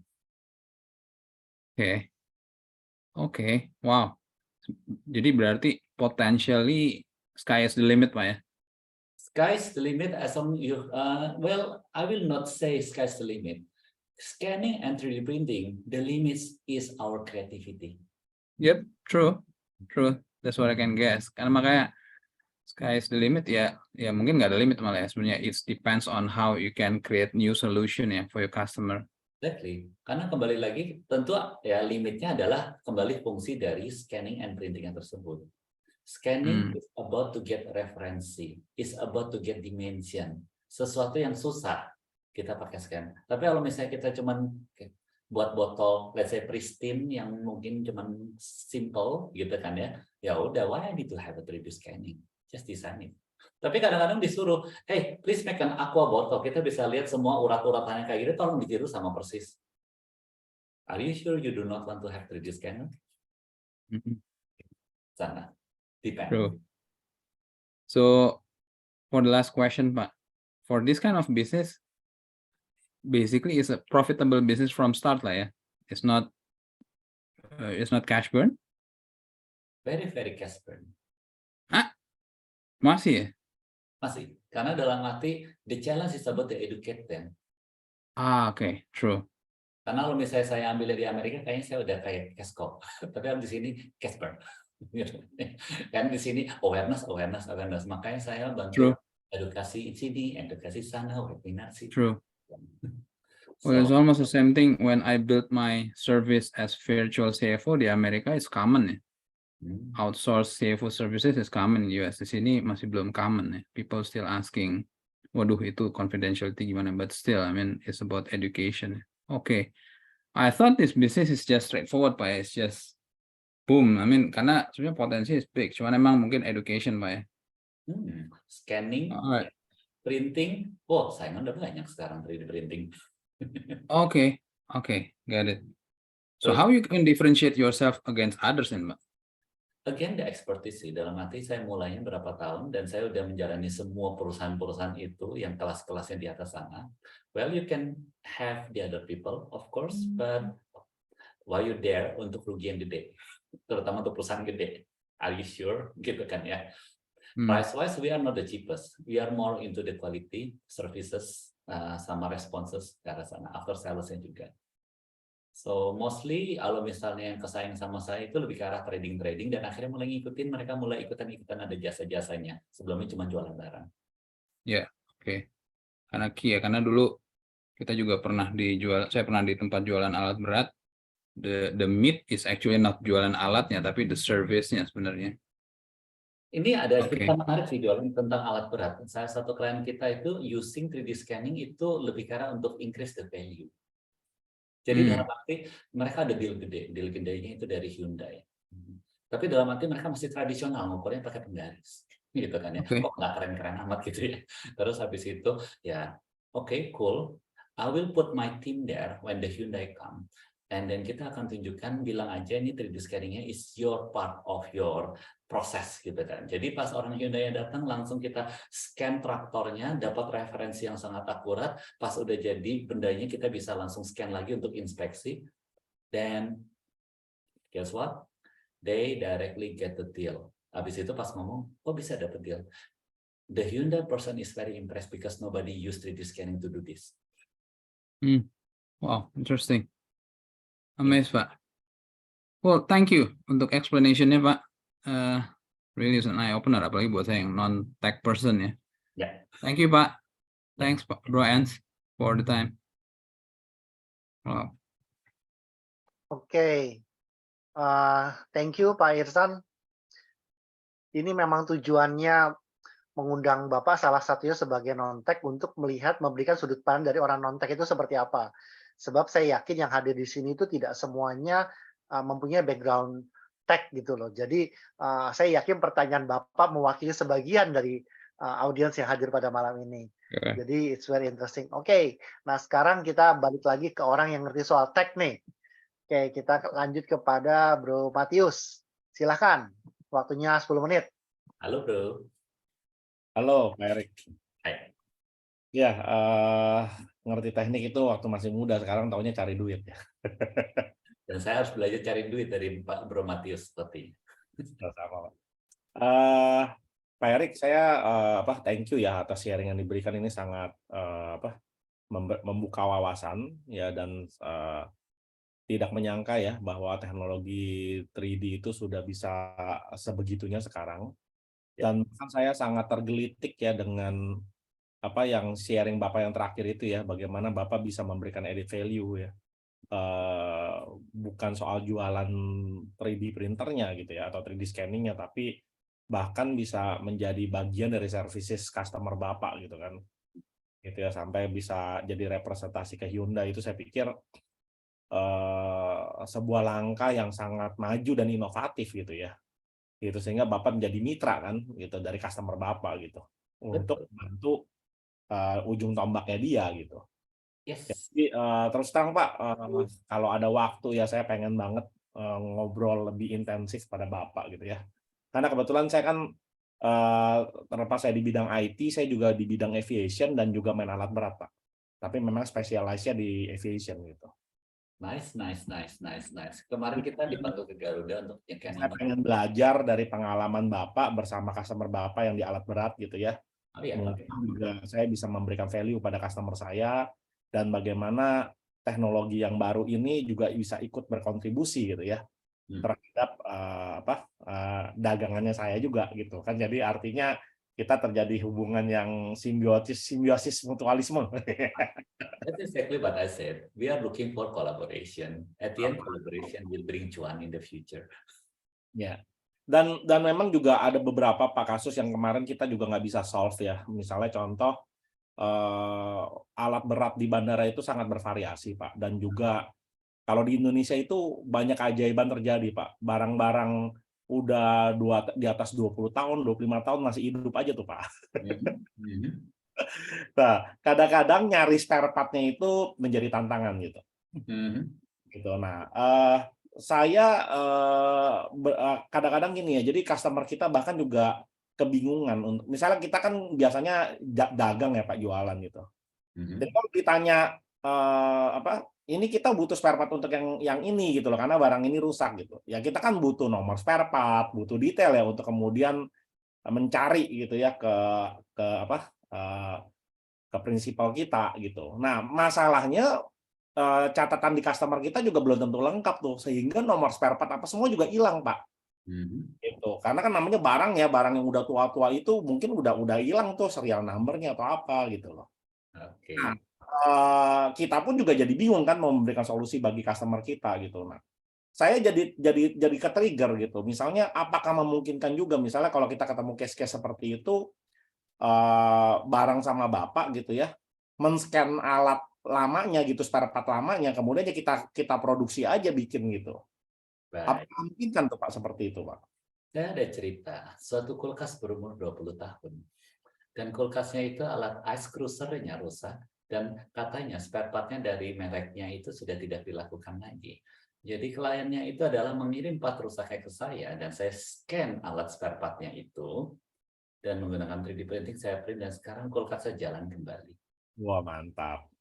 Oke. Wow. Jadi berarti potentially sky is the limit Pak ya? Sky's the limit as long you, well, I will not say sky's the limit. Scanning and 3D printing, the limit is our creativity. Yep, true. That's what I can guess. Karena makanya sky is the limit ya mungkin nggak ada limit malah ya sebenarnya. It depends on how you can create new solution ya for your customer. Exactly. Karena kembali lagi tentu ya limitnya adalah kembali fungsi dari scanning and printing tersebut. Scanning is about to get referensi, is about to get dimension. Sesuatu yang susah kita pakai scan. Tapi kalau misalnya kita cuman buat botol, let's say pristine yang mungkin cuman simple gitu kan ya udah why I need to have a 3D scanning, just design it. Tapi kadang-kadang disuruh, hey please make an aqua bottle, kita bisa lihat semua urat-uratannya kayak gitu, tolong ditiru sama persis. Are you sure you do not want to have 3D scanner? Sana. Depend. So for the last question, Pak, for this kind of business, basically it's a profitable business from start lah ya. It's not cash burn. Very, very cash burn. Masih ya? Masih. Karena dalam arti, the challenge is about to educate them. Okay, true. Karena kalau misalnya saya ambil dari Amerika, kayaknya saya udah kayak cash cow. Tapi di sini cash burn. Kan di sini awareness. Makanya saya bantu edukasi sini, edukasi sana, webinar sih. True. Well, it's almost the same thing when I built my service as virtual CFO di Amerika. It's common ya. Outsource CFO services is common in US. Di sini masih belum common ya. People still asking, waduh itu confidentiality gimana? But still, I mean, it's about education. Okay. I thought this business is just straightforward, Pak. It's just boom. I mean, karena sebenarnya potensi is big. Cuman emang mungkin education, Pak ya. Scanning, Alright. printing. Saingan udah banyak sekarang 3D printing. Okay, got it. So how you can differentiate yourself against others then, Pak? Again, the expertise sih. Dalam arti saya mulainya berapa tahun dan saya udah menjalani semua perusahaan-perusahaan itu yang kelas-kelasnya di atas sana. Well, you can have the other people, of course, but why you there untuk rugi yang gede, terutama untuk perusahaan gede. Are you sure? Gitu kan ya. Price-wise, we are not the cheapest. We are more into the quality services sama responses ke arah sana. After sales-nya juga. So mostly kalau misalnya yang kesaing sama saya itu lebih ke arah trading dan akhirnya mulai ngikutin, mereka mulai ikutan ada jasa-jasanya. Sebelumnya cuma jualan barang. Ya, oke. Karena key ya, karena dulu kita juga pernah saya pernah di tempat jualan alat berat. The meat is actually not jualan alatnya, tapi the service-nya sebenarnya. Ini ada cerita menarik sih jualan tentang alat berat. Salah satu klien kita itu using 3D scanning itu lebih ke arah untuk increase the value. Jadi dalam arti mereka ada deal gedenya itu dari Hyundai. Tapi dalam arti mereka masih tradisional, ngukurnya pakai penggaris. Gitu kan ya. Kok nggak keren-keren amat gitu ya. Terus habis itu ya, okay, cool. I will put my team there when the Hyundai come. And then kita akan tunjukkan, bilang aja ini 3D scanning-nya is your part of your proses gitu kan. Jadi pas orang Hyundai datang langsung kita scan traktornya, dapat referensi yang sangat akurat. Pas udah jadi bendanya kita bisa langsung scan lagi untuk inspeksi. Dan guess what? They directly get the deal. Habis itu pas ngomong, kok bisa dapet deal? The Hyundai person is very impressed because nobody used 3D scanning to do this. Wow, interesting. Amazed, Pak. Well, thank you untuk explanation-nya, Pak. Really is an eye-opener, apalagi buat saya yang non-tech person ya. Yeah. Thank you, Pak. Thanks, Pak Bro Ans, for the time. Wow. Oke. Thank you, Pak Irsan. Ini memang tujuannya mengundang Bapak salah satunya sebagai non-tech untuk memberikan sudut pandang dari orang non-tech itu seperti apa. Sebab saya yakin yang hadir di sini itu tidak semuanya mempunyai background tech gitu loh. Jadi saya yakin pertanyaan Bapak mewakili sebagian dari audiens yang hadir pada malam ini. Jadi it's very interesting. Oke, nah sekarang kita balik lagi ke orang yang ngerti soal tech nih. Oke, kita lanjut kepada Bro Matius. Silahkan, waktunya 10 menit. Halo Bro. Halo Pak Erik. Hai. Ya, ngerti teknik itu waktu masih muda, sekarang taunya cari duit ya. Dan saya harus belajar cari duit dari Pak Bro Matius seperti. Sama-sama, Pak. Pak Erik, saya thank you ya atas sharing yang diberikan, ini sangat membuka wawasan ya, dan tidak menyangka ya bahwa teknologi 3D itu sudah bisa sebegitunya sekarang. Dan saya sangat tergelitik ya dengan apa yang sharing Bapak yang terakhir itu ya, bagaimana Bapak bisa memberikan added value ya, bukan soal jualan 3D printernya gitu ya atau 3D scanningnya, tapi bahkan bisa menjadi bagian dari services customer Bapak gitu kan, gitu ya, sampai bisa jadi representasi ke Hyundai. Itu saya pikir sebuah langkah yang sangat maju dan inovatif gitu ya, gitu, sehingga Bapak menjadi mitra kan gitu dari customer Bapak gitu untuk membantu ujung tombaknya dia gitu. Yes. Jadi terus terang Pak, kalau ada waktu ya saya pengen banget ngobrol lebih intensif pada Bapak gitu ya. Karena kebetulan saya kan terlepas saya di bidang IT, saya juga di bidang aviation dan juga main alat berat, Pak. Tapi memang spesialisnya di aviation gitu. Nice. Kemarin kita dipanggil ke Garuda untuk yang Saya pengen belajar dari pengalaman Bapak bersama customer Bapak yang di alat berat gitu ya. Oh iya, Mungkin juga saya bisa memberikan value pada customer saya dan bagaimana teknologi yang baru ini juga bisa ikut berkontribusi gitu ya terhadap dagangannya saya juga gitu kan. Jadi artinya kita terjadi hubungan yang simbiosis mutualisme. That's exactly what I said. We are looking for collaboration. At the end, collaboration will bring cuan in the future. Ya. Dan memang juga ada beberapa Pak kasus yang kemarin kita juga nggak bisa solve ya. Misalnya contoh alat berat di bandara itu sangat bervariasi Pak. Dan juga kalau di Indonesia itu banyak keajaiban terjadi Pak. Barang-barang udah di atas 20 tahun, 25 tahun masih hidup aja tuh Pak. Nah, kadang-kadang nyari spare part-nya itu menjadi tantangan gitu. Gitu. Nah, saya kadang-kadang gini ya, jadi customer kita bahkan juga kebingungan. Misalnya kita kan biasanya dagang ya Pak, jualan gitu. Dan kalau ditanya ini kita butuh spare part untuk yang ini gitu loh, karena barang ini rusak gitu. Ya kita kan butuh nomor spare part, butuh detail ya untuk kemudian mencari gitu ya ke prinsipal kita gitu. Nah, masalahnya catatan di customer kita juga belum tentu lengkap tuh, sehingga nomor spare part apa semua juga hilang Pak. Gitu. Karena kan namanya barang ya, barang yang udah tua-tua itu mungkin udah hilang tuh serial number-nya atau apa gitu loh. Oke. Nah, kita pun juga jadi bingung kan mau memberikan solusi bagi customer kita gitu. Nah, saya jadi ke-trigger gitu. Misalnya apakah memungkinkan juga misalnya kalau kita ketemu case-case seperti itu bareng sama Bapak gitu ya, men-scan alat lamanya gitu, spare part lamanya, kemudian ya kita produksi aja bikin gitu. Baik. Apakah memungkinkan tuh Pak seperti itu Pak? Saya ada cerita, suatu kulkas berumur 20 tahun. Dan kulkasnya itu alat ice cruiser-nya rusak, dan katanya spare part-nya dari mereknya itu sudah tidak dilakukan lagi. Jadi kliennya itu adalah mengirim part rusaknya ke saya, dan saya scan alat spare part-nya itu, dan menggunakan 3D printing saya print, dan sekarang kulkasnya jalan kembali. Wah mantap.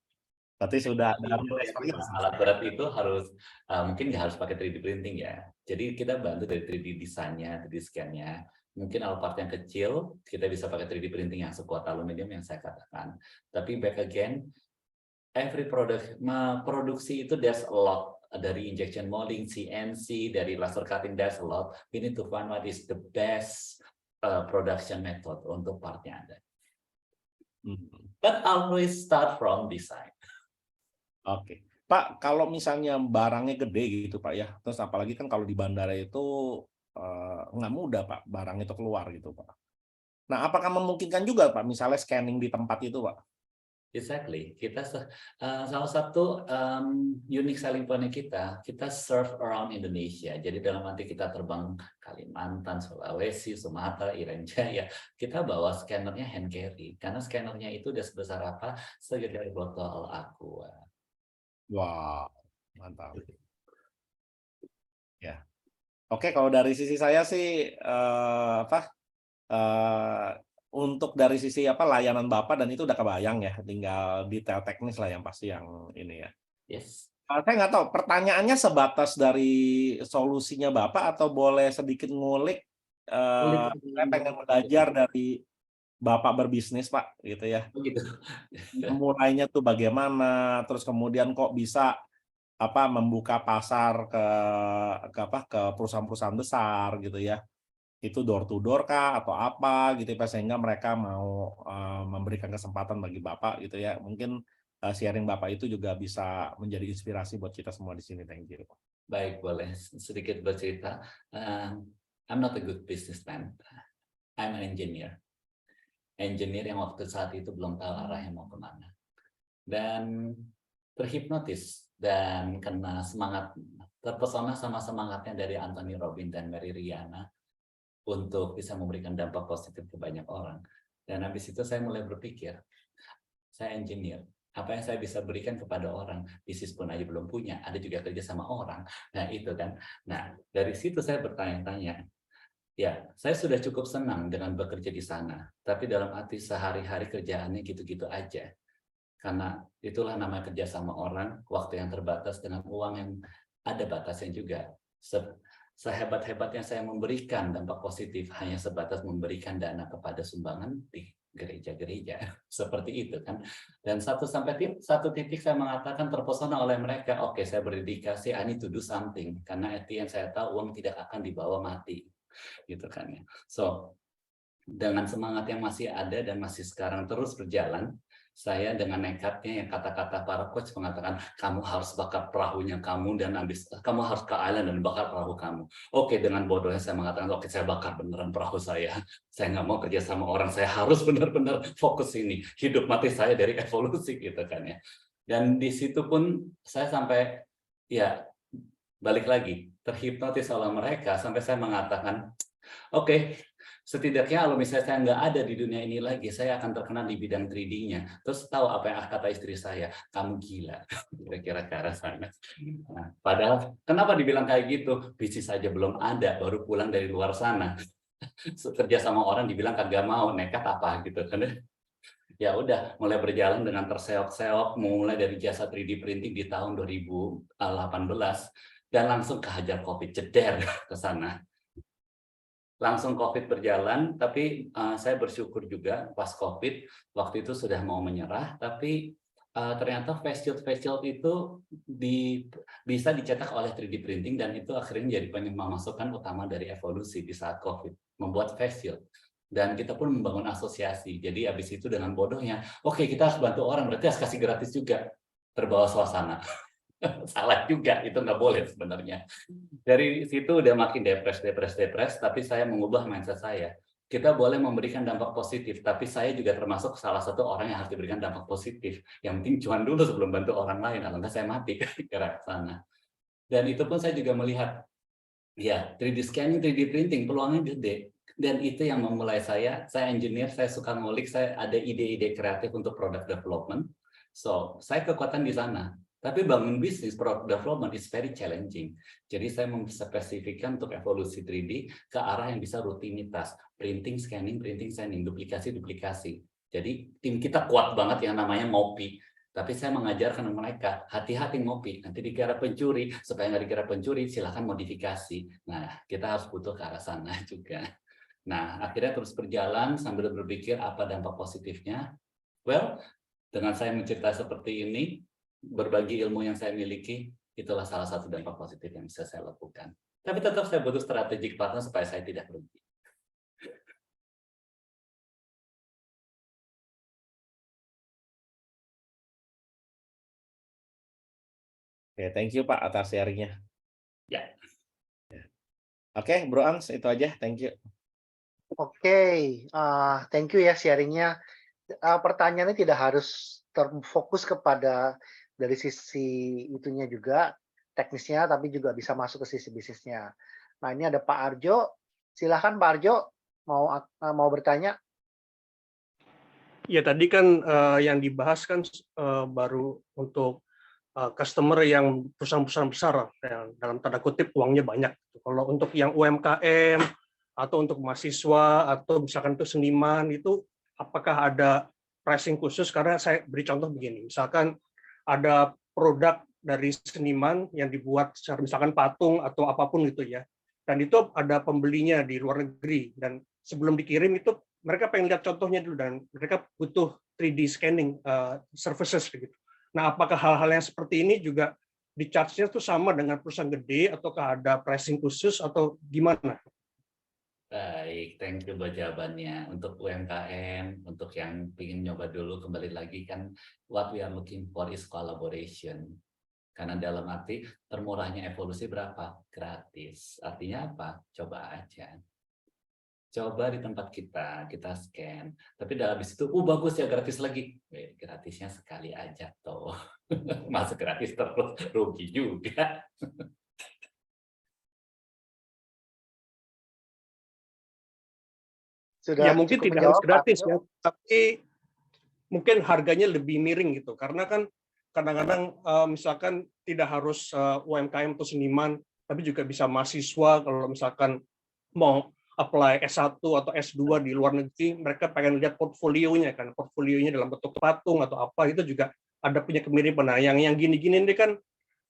Berarti sudah ada alat berat itu harus mungkin nggak harus pakai 3D printing ya. Jadi kita bantu dari 3D desainnya, 3D scan-nya. Mungkin alat part yang kecil kita bisa pakai 3D printing yang sekuat aluminium yang saya katakan. Tapi back again, every produksi itu there's a lot. Dari injection molding, CNC, dari laser cutting, there's a lot. We need to find what is the best production method untuk partnya Anda. But always start from design. Oke. Pak, kalau misalnya barangnya gede gitu Pak ya, terus apalagi kan kalau di bandara itu nggak mudah Pak, barang itu keluar gitu Pak. Nah, apakah memungkinkan juga Pak, misalnya scanning di tempat itu Pak? Exactly. Kita salah satu unique selling point kita serve around Indonesia. Jadi dalam arti kita terbang Kalimantan, Sulawesi, Sumatera, Irian Jaya, kita bawa scannernya hand carry. Karena scannernya itu udah sebesar apa? Segede botol Aqua. Wow, mantap. Ya. Oke, kalau dari sisi saya sih untuk dari sisi layanan Bapak dan itu udah kebayang ya, tinggal detail teknis lah yang pasti yang ini ya. Yes. Saya nggak tahu pertanyaannya sebatas dari solusinya Bapak atau boleh sedikit ngulik. Saya pengen belajar dari Bapak berbisnis Pak, gitu ya. Begitu. Mulainya tuh bagaimana, terus kemudian kok bisa membuka pasar ke perusahaan-perusahaan besar gitu ya. Itu door to door kah atau apa gitu ya, sehingga mereka mau memberikan kesempatan bagi Bapak gitu ya. Mungkin sharing Bapak itu juga bisa menjadi inspirasi buat kita semua di sini. Thank you. Baik, boleh sedikit bercerita. I'm not a good businessman. I'm an engineer. Engineer yang waktu saat itu belum tahu arahnya mau kemana. Dan terhipnotis dan kena semangat, terpesona sama semangatnya dari Anthony Robbins dan Mary Riana untuk bisa memberikan dampak positif ke banyak orang. Dan habis itu saya mulai berpikir, saya engineer, apa yang saya bisa berikan kepada orang, bisnis pun aja belum punya, ada juga kerja sama orang. Nah itu kan. Nah dari situ saya bertanya-tanya, Ya, saya sudah cukup senang dengan bekerja di sana, tapi dalam arti sehari-hari kerjaannya gitu-gitu aja. Karena itulah namanya kerja sama orang, waktu yang terbatas dengan uang yang ada batasnya juga. Sehebat-hebatnya saya memberikan dampak positif hanya sebatas memberikan dana kepada sumbangan di gereja-gereja. Seperti itu kan. Dan satu titik saya mengatakan terpesona oleh mereka, oke, saya berdedikasi, I need to do something. Karena at the end saya tahu uang tidak akan dibawa mati. Gitu kan ya. So, dengan semangat yang masih ada dan masih sekarang terus berjalan, saya dengan nekatnya yang kata-kata para coach mengatakan, kamu harus bakar perahunya kamu dan kamu harus ke island dan bakar perahu kamu. Oke, dengan bodohnya saya mengatakan, oke, saya bakar beneran perahu saya. Saya nggak mau kerja sama orang, saya harus benar-benar fokus ini. Hidup mati saya dari evolusi gitu kan ya. Dan di situ pun saya sampai, ya balik lagi, terhipnotis oleh mereka sampai saya mengatakan, oke, setidaknya kalau misalnya saya nggak ada di dunia ini lagi, saya akan terkenal di bidang 3D-nya. Terus tahu apa yang kata istri saya? Kamu gila. Kira-kira ke arah sana. Nah, padahal kenapa dibilang kayak gitu? Bisnis saja belum ada, baru pulang dari luar sana. Kerja sama orang dibilang kagak mau, nekat apa gitu kan. Ya udah, mulai berjalan dengan terseok-seok, mulai dari jasa 3D printing di tahun 2018, dan langsung kehajar COVID, jeder ke sana. Langsung COVID berjalan, tapi saya bersyukur juga pas COVID, waktu itu sudah mau menyerah, tapi ternyata face shield itu bisa dicetak oleh 3D printing, dan itu akhirnya jadi pemasukan utama dari evolusi di saat COVID, membuat face shield. Dan kita pun membangun asosiasi, jadi habis itu dengan bodohnya, oke, kita harus bantu orang, berarti harus kasih gratis juga, terbawa suasana. Salah juga, itu nggak boleh sebenarnya. Dari situ udah makin depres, tapi saya mengubah mindset saya. Kita boleh memberikan dampak positif, tapi saya juga termasuk salah satu orang yang harus diberikan dampak positif. Yang penting cuan dulu sebelum bantu orang lain, kalau nggak saya mati ke sana. Dan itu pun saya juga melihat, ya 3D scanning, 3D printing, peluangnya gede. Dan itu yang memulai saya engineer, saya suka ngulik, saya ada ide-ide kreatif untuk product development. So, saya kekuatan di sana. Tapi bangun bisnis, product development is very challenging. Jadi saya memspesifikkan untuk evolusi 3D ke arah yang bisa rutinitas. Printing, scanning, duplikasi. Jadi tim kita kuat banget yang namanya ngopi. Tapi saya mengajarkan mereka, hati-hati ngopi. Nanti dikira pencuri, supaya nggak dikira pencuri, silahkan modifikasi. Nah, kita harus butuh ke arah sana juga. Nah, akhirnya terus berjalan sambil berpikir apa dampak positifnya. Well, dengan saya mencerita seperti ini, berbagi ilmu yang saya miliki, itulah salah satu dampak positif yang bisa saya lakukan. Tapi tetap saya butuh strategic partner supaya saya tidak rugi. Oke, thank you Pak atas sharing-nya. Ya. Oke, Bro Angs, itu aja. Thank you. Oke, thank you ya sharingnya. Pertanyaannya tidak harus terfokus kepada dari sisi itunya juga, teknisnya, tapi juga bisa masuk ke sisi bisnisnya. Nah, ini ada Pak Arjo. Silahkan Pak Arjo, mau bertanya. Ya, tadi kan yang dibahas kan baru untuk customer yang perusahaan-perusahaan besar, yang dalam tanda kutip uangnya banyak. Kalau untuk yang UMKM, atau untuk mahasiswa, atau misalkan itu seniman, itu apakah ada pricing khusus? Karena saya beri contoh begini, misalkan ada produk dari seniman yang dibuat secara misalkan patung atau apapun gitu ya, dan itu ada pembelinya di luar negeri, dan sebelum dikirim itu mereka pengen lihat contohnya dulu, dan mereka butuh 3D scanning services gitu. Nah, apakah hal-hal yang seperti ini juga di charge-nya tuh sama dengan perusahaan gede, ataukah ada pricing khusus atau gimana? Baik, thank you buat jawabannya. Untuk UMKM, untuk yang ingin nyoba dulu, kembali lagi kan, what we are looking for is collaboration. Karena dalam arti, termurahnya evolusi berapa? Gratis. Artinya apa? Coba aja. Coba di tempat kita scan. Tapi dalam itu, bagus ya, gratis lagi. Gratisnya sekali aja toh. Masa gratis terus, rugi juga. Sudah ya mungkin tidak harus gratis ya, tapi mungkin harganya lebih miring gitu. Karena kan kadang-kadang misalkan tidak harus UMKM atau seniman, tapi juga bisa mahasiswa kalau misalkan mau apply S1 atau S2 di luar negeri, mereka pengen lihat portfolionya kan, portfolionya dalam bentuk patung atau apa, itu juga ada punya kemiripan. Nah, yang gini-gini ini kan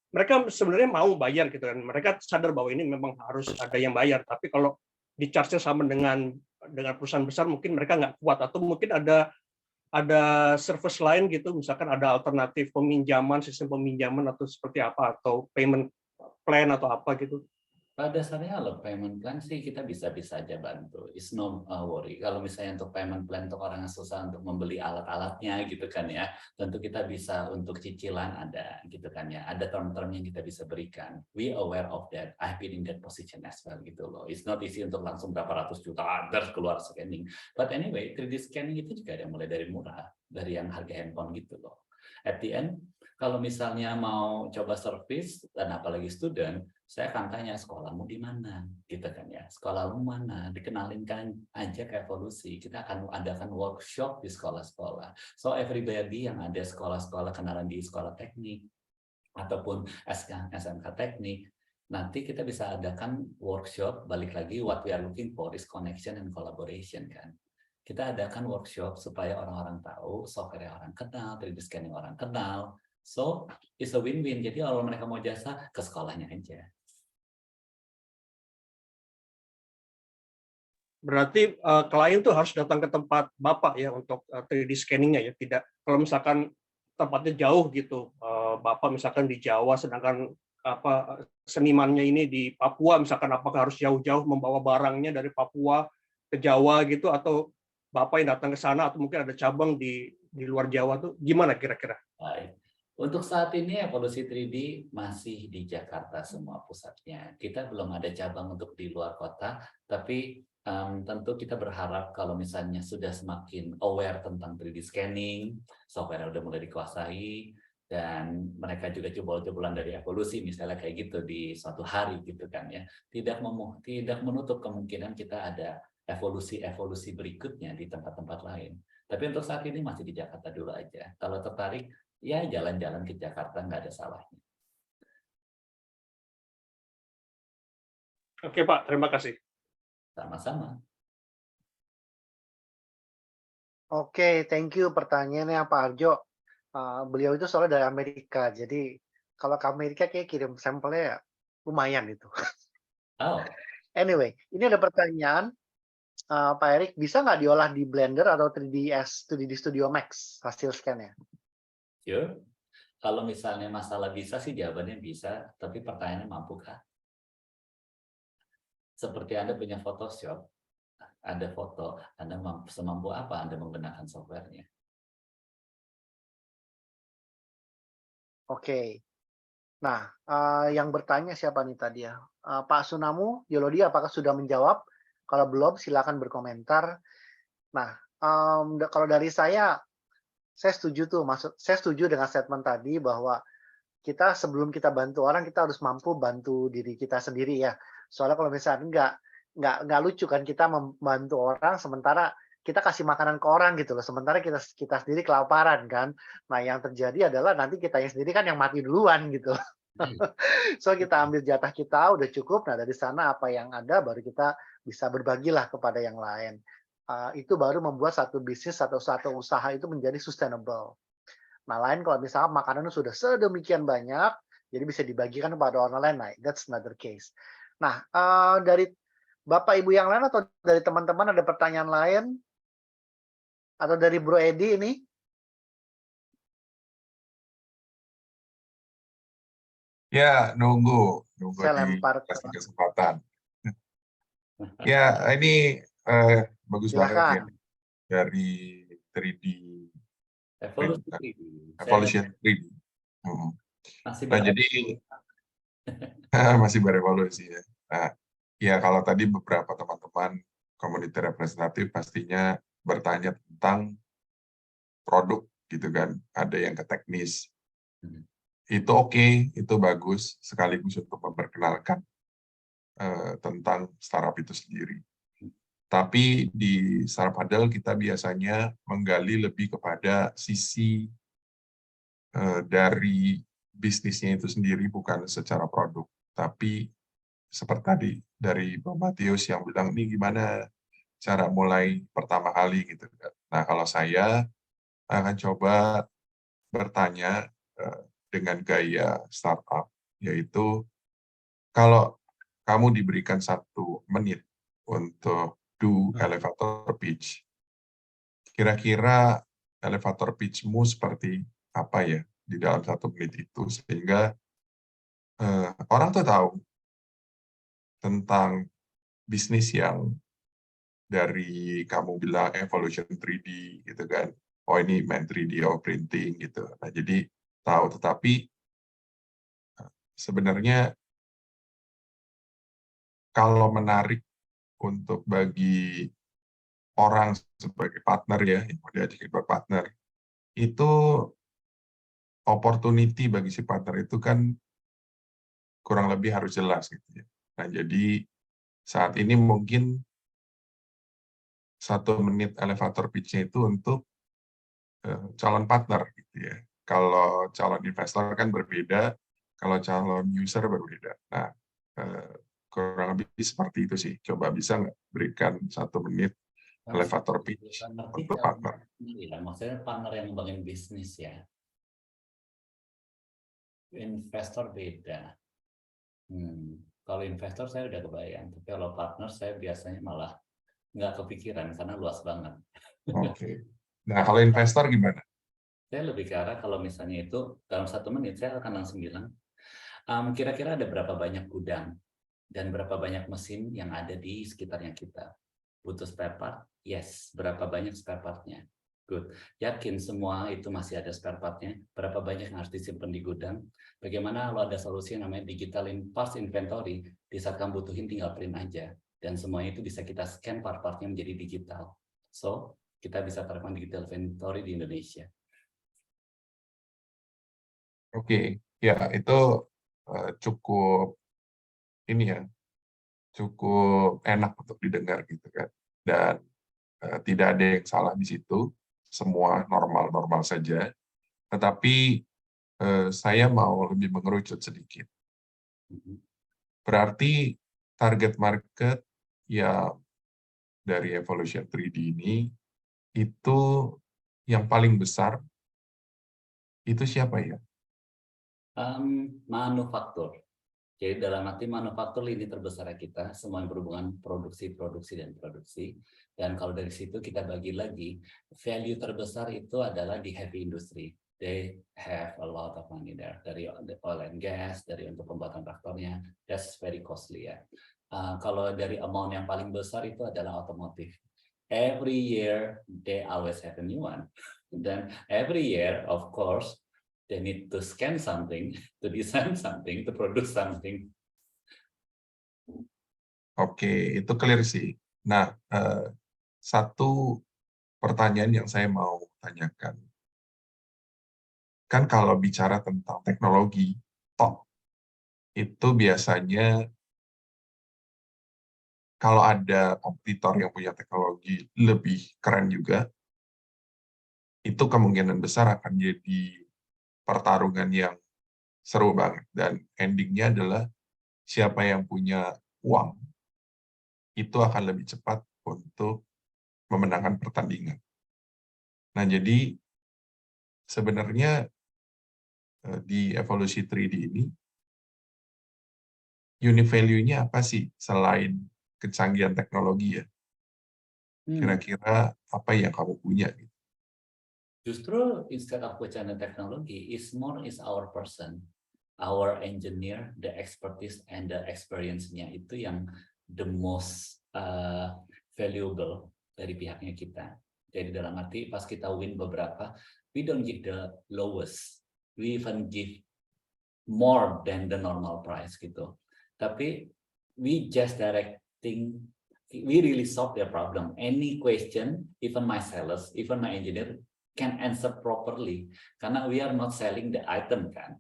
mereka sebenarnya mau bayar gitu kan, mereka sadar bahwa ini memang harus ada yang bayar, tapi kalau di charge-nya sama dengan perusahaan besar mungkin mereka nggak kuat, atau mungkin ada service lain gitu, misalkan ada alternatif peminjaman, sistem peminjaman atau seperti apa, atau payment plan atau apa gitu. Pada dasarnya kalau payment plan sih kita bisa-bisa aja bantu. It's no worry. Kalau misalnya untuk payment plan untuk orang yang susah untuk membeli alat-alatnya gitu kan ya, tentu kita bisa untuk cicilan ada gitu kan ya. Ada term-term yang kita bisa berikan. We aware of that. I've been in that position as well gitu loh. It's not easy untuk langsung berapa ratus juta terus keluar scanning. But anyway, 3D scanning itu juga ada mulai dari murah, dari yang harga handphone gitu loh. At the end, kalau misalnya mau coba service dan apalagi student, saya akan tanya sekolahmu di mana, gitu kan ya. Sekolahmu mana? Dikenalin kan aja ke Evolusi. Kita akan adakan workshop di sekolah-sekolah. So everybody yang ada sekolah-sekolah kenalan di sekolah teknik ataupun SMK teknik, nanti kita bisa adakan workshop. Balik lagi, what we are looking for is connection and collaboration kan. Kita adakan workshop supaya orang-orang tahu software orang kenal, 3D scanning orang kenal. So, it's a win-win. Jadi kalau mereka mau jasa, ke sekolahnya aja. Berarti klien tuh harus datang ke tempat Bapak ya untuk 3D scanning-nya ya. Tidak, kalau misalkan tempatnya jauh gitu, Bapak misalkan di Jawa, sedangkan senimannya ini di Papua, misalkan apakah harus jauh-jauh membawa barangnya dari Papua ke Jawa gitu, atau Bapak yang datang ke sana, atau mungkin ada cabang di luar Jawa tuh, gimana kira-kira? Baik. Untuk saat ini Evolusi 3D masih di Jakarta semua pusatnya. Kita belum ada cabang untuk di luar kota, tapi tentu kita berharap kalau misalnya sudah semakin aware tentang 3D scanning, software udah mulai dikuasai, dan mereka juga jebol-jebolan dari Evolusi, misalnya kayak gitu di suatu hari gitu kan ya. Tidak menutup kemungkinan kita ada evolusi berikutnya di tempat-tempat lain. Tapi untuk saat ini masih di Jakarta dulu aja. Kalau tertarik, ya jalan-jalan ke Jakarta nggak ada salahnya. Oke Pak, terima kasih. Sama-sama. Oke, thank you pertanyaannya Pak Arjo. Beliau itu soalnya dari Amerika, jadi kalau ke Amerika kayak kirim sampelnya ya lumayan itu. Oh. Anyway, ini ada pertanyaan, Pak Erik, bisa nggak diolah di Blender atau 3D Studio Max hasil scan-nya? Sure. Kalau misalnya masalah bisa sih jawabannya bisa, tapi pertanyaannya mampukah? Seperti Anda punya Photoshop, ada foto, Anda semampu apa Anda menggunakan softwarenya? Oke. Nah, yang bertanya siapa nih tadi ya? Pak Sunamu, Yolodi, apakah sudah menjawab? Kalau belum, silakan berkomentar. Nah, kalau dari saya setuju tuh, saya setuju dengan statement tadi bahwa kita sebelum kita bantu orang, kita harus mampu bantu diri kita sendiri ya. Soalnya kalau misalnya nggak lucu kan kita membantu orang sementara kita kasih makanan ke orang gitu loh, sementara kita sendiri kelaparan kan. Nah yang terjadi adalah nanti kita yang sendiri kan yang mati duluan gitu. So kita ambil jatah kita udah cukup. Nah dari sana apa yang ada baru kita bisa berbagilah kepada yang lain. Itu baru membuat satu bisnis atau satu usaha itu menjadi sustainable. Nah, lain kalau misalnya makanan sudah sedemikian banyak, jadi bisa dibagikan kepada orang lain, nah, that's another case. Nah, dari Bapak Ibu yang lain atau dari teman-teman ada pertanyaan lain? Atau dari Bro Edi ini? Ya, nunggu Saya lempar dikasih kesempatan. Ya, ini bagus banget ya dari 3D Evolution 3D. Nah, jadi masih berevolusi ya. Nah, ya kalau tadi beberapa teman-teman community representatif pastinya bertanya tentang produk gitu kan, ada yang ke teknis. Itu oke, itu bagus sekaligus untuk memperkenalkan tentang startup itu sendiri. Tapi di Startup Huddle kita biasanya menggali lebih kepada sisi dari bisnisnya itu sendiri, bukan secara produk, tapi seperti tadi dari Pak Matius yang bilang ini gimana cara mulai pertama kali gitu kan. Nah, kalau saya akan coba bertanya dengan gaya startup, yaitu kalau kamu diberikan 1 menit untuk do elevator pitch, kira-kira elevator pitch-mu seperti apa ya di dalam 1 menit itu, sehingga orang tuh tahu tentang bisnis yang dari kamu bilang evolution 3D gitu kan, oh ini main 3D or printing gitu. Nah, jadi tahu, tetapi sebenarnya kalau menarik untuk bagi orang sebagai partner ya, yang mau diajakin berpartner, itu opportunity bagi si partner itu kan kurang lebih harus jelas gitu ya. Nah, jadi saat ini mungkin 1 menit elevator pitch-nya itu untuk calon partner gitu ya. Kalau calon investor kan berbeda, kalau calon user berbeda. Nah, kurang lebih seperti itu sih. Coba bisa nggak berikan 1 menit elevator pitch untuk partner? Ya, maksudnya partner yang membangun bisnis ya. Investor beda. Kalau investor saya udah kebayang, tapi kalau partner saya biasanya malah nggak kepikiran karena luas banget. Oke. Nah, kalau investor gimana? Saya lebih ke arah kalau misalnya itu dalam 1 menit saya akan langsung bilang, kira-kira ada berapa banyak gudang dan berapa banyak mesin yang ada di sekitarnya kita. Butuh spare part? Yes. Berapa banyak spare part-nya? Good. Yakin semua itu masih ada spare part-nya? Berapa banyak yang harus disimpan di gudang? Bagaimana kalau ada solusi yang namanya digital parts inventory? Di saat kamu butuhin tinggal print aja. Dan semuanya itu bisa kita scan part-partnya menjadi digital. So, kita bisa terapkan digital inventory di Indonesia. Oke, ya itu cukup ini ya, cukup enak untuk didengar gitu kan. Dan tidak ada yang salah di situ, semua normal-normal saja. Tetapi saya mau lebih mengerucut sedikit. Berarti target market yang dari Evolution 3D ini itu yang paling besar itu siapa ya? Manufaktur. Jadi dalam arti manufaktur lini terbesar kita, semua yang berhubungan produksi. Dan kalau dari situ kita bagi lagi, value terbesar itu adalah di heavy industry. They have a lot of money there. Dari oil and gas, dari untuk pembuatan traktornya, that's very costly ya. Kalau dari amount yang paling besar itu adalah otomotif. Every year, they always have a new one. Then every year, of course, they need to scan something, to design something, to produce something. Oke, itu clear sih. Nah, satu pertanyaan yang saya mau tanyakan. Kan kalau bicara tentang teknologi, itu biasanya kalau ada kompetitor yang punya teknologi lebih keren juga, itu kemungkinan besar akan jadi pertarungan yang seru banget. Dan endingnya adalah siapa yang punya uang, itu akan lebih cepat untuk memenangkan pertandingan. Nah, jadi sebenarnya di evolusi 3D ini, unique value-nya apa sih selain kecanggihan teknologi ya? Kira-kira apa yang kamu punya? Justru instead of kecanggihan teknologi, is our person, our engineer, the expertise and the experience-nya itu yang the most valuable dari pihaknya kita. Jadi dalam arti pas kita win beberapa, we don't give the lowest, we even give more than the normal price gitu. Tapi we just directing, we really solve their problem. Any question, even my sellers, even my engineer can answer properly. Karena we are not selling the item kan.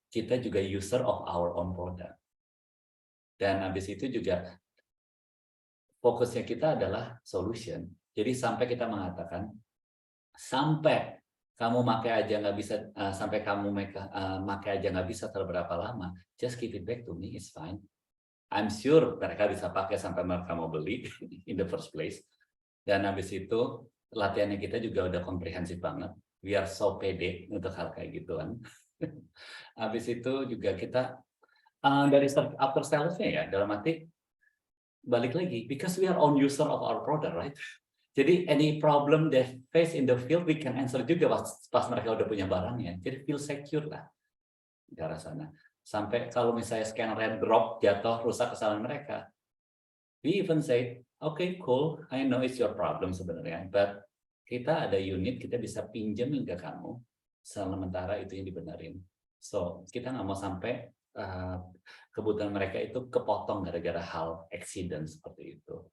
Kita juga user of our own product. Dan habis itu juga fokusnya kita adalah solution. Jadi sampai kita mengatakan, sampai kamu pakai aja nggak bisa, sampai kamu pakai aja nggak bisa terberapa lama, just give it back to me, it's fine. I'm sure mereka bisa pakai sampai mereka mau beli in the first place. Dan habis itu latihannya kita juga udah komprehensif banget. We are so pede untuk hal kayak gituan. Habis itu juga kita dari after sales-nya ya, dalam arti balik lagi, because we are own user of our product, right? Jadi any problem they face in the field, we can answer juga pas mereka udah punya barangnya. Jadi feel secure lah ke arah sana. Sampai kalau misalnya scanner drop, jatuh, rusak kesalahan mereka, we even say, okay, cool, I know it's your problem sebenarnya, but kita ada unit, kita bisa pinjam ke kamu, sementara itu yang dibenerin. So, kita nggak mau sampai kebutuhan mereka itu kepotong gara-gara hal accident seperti itu.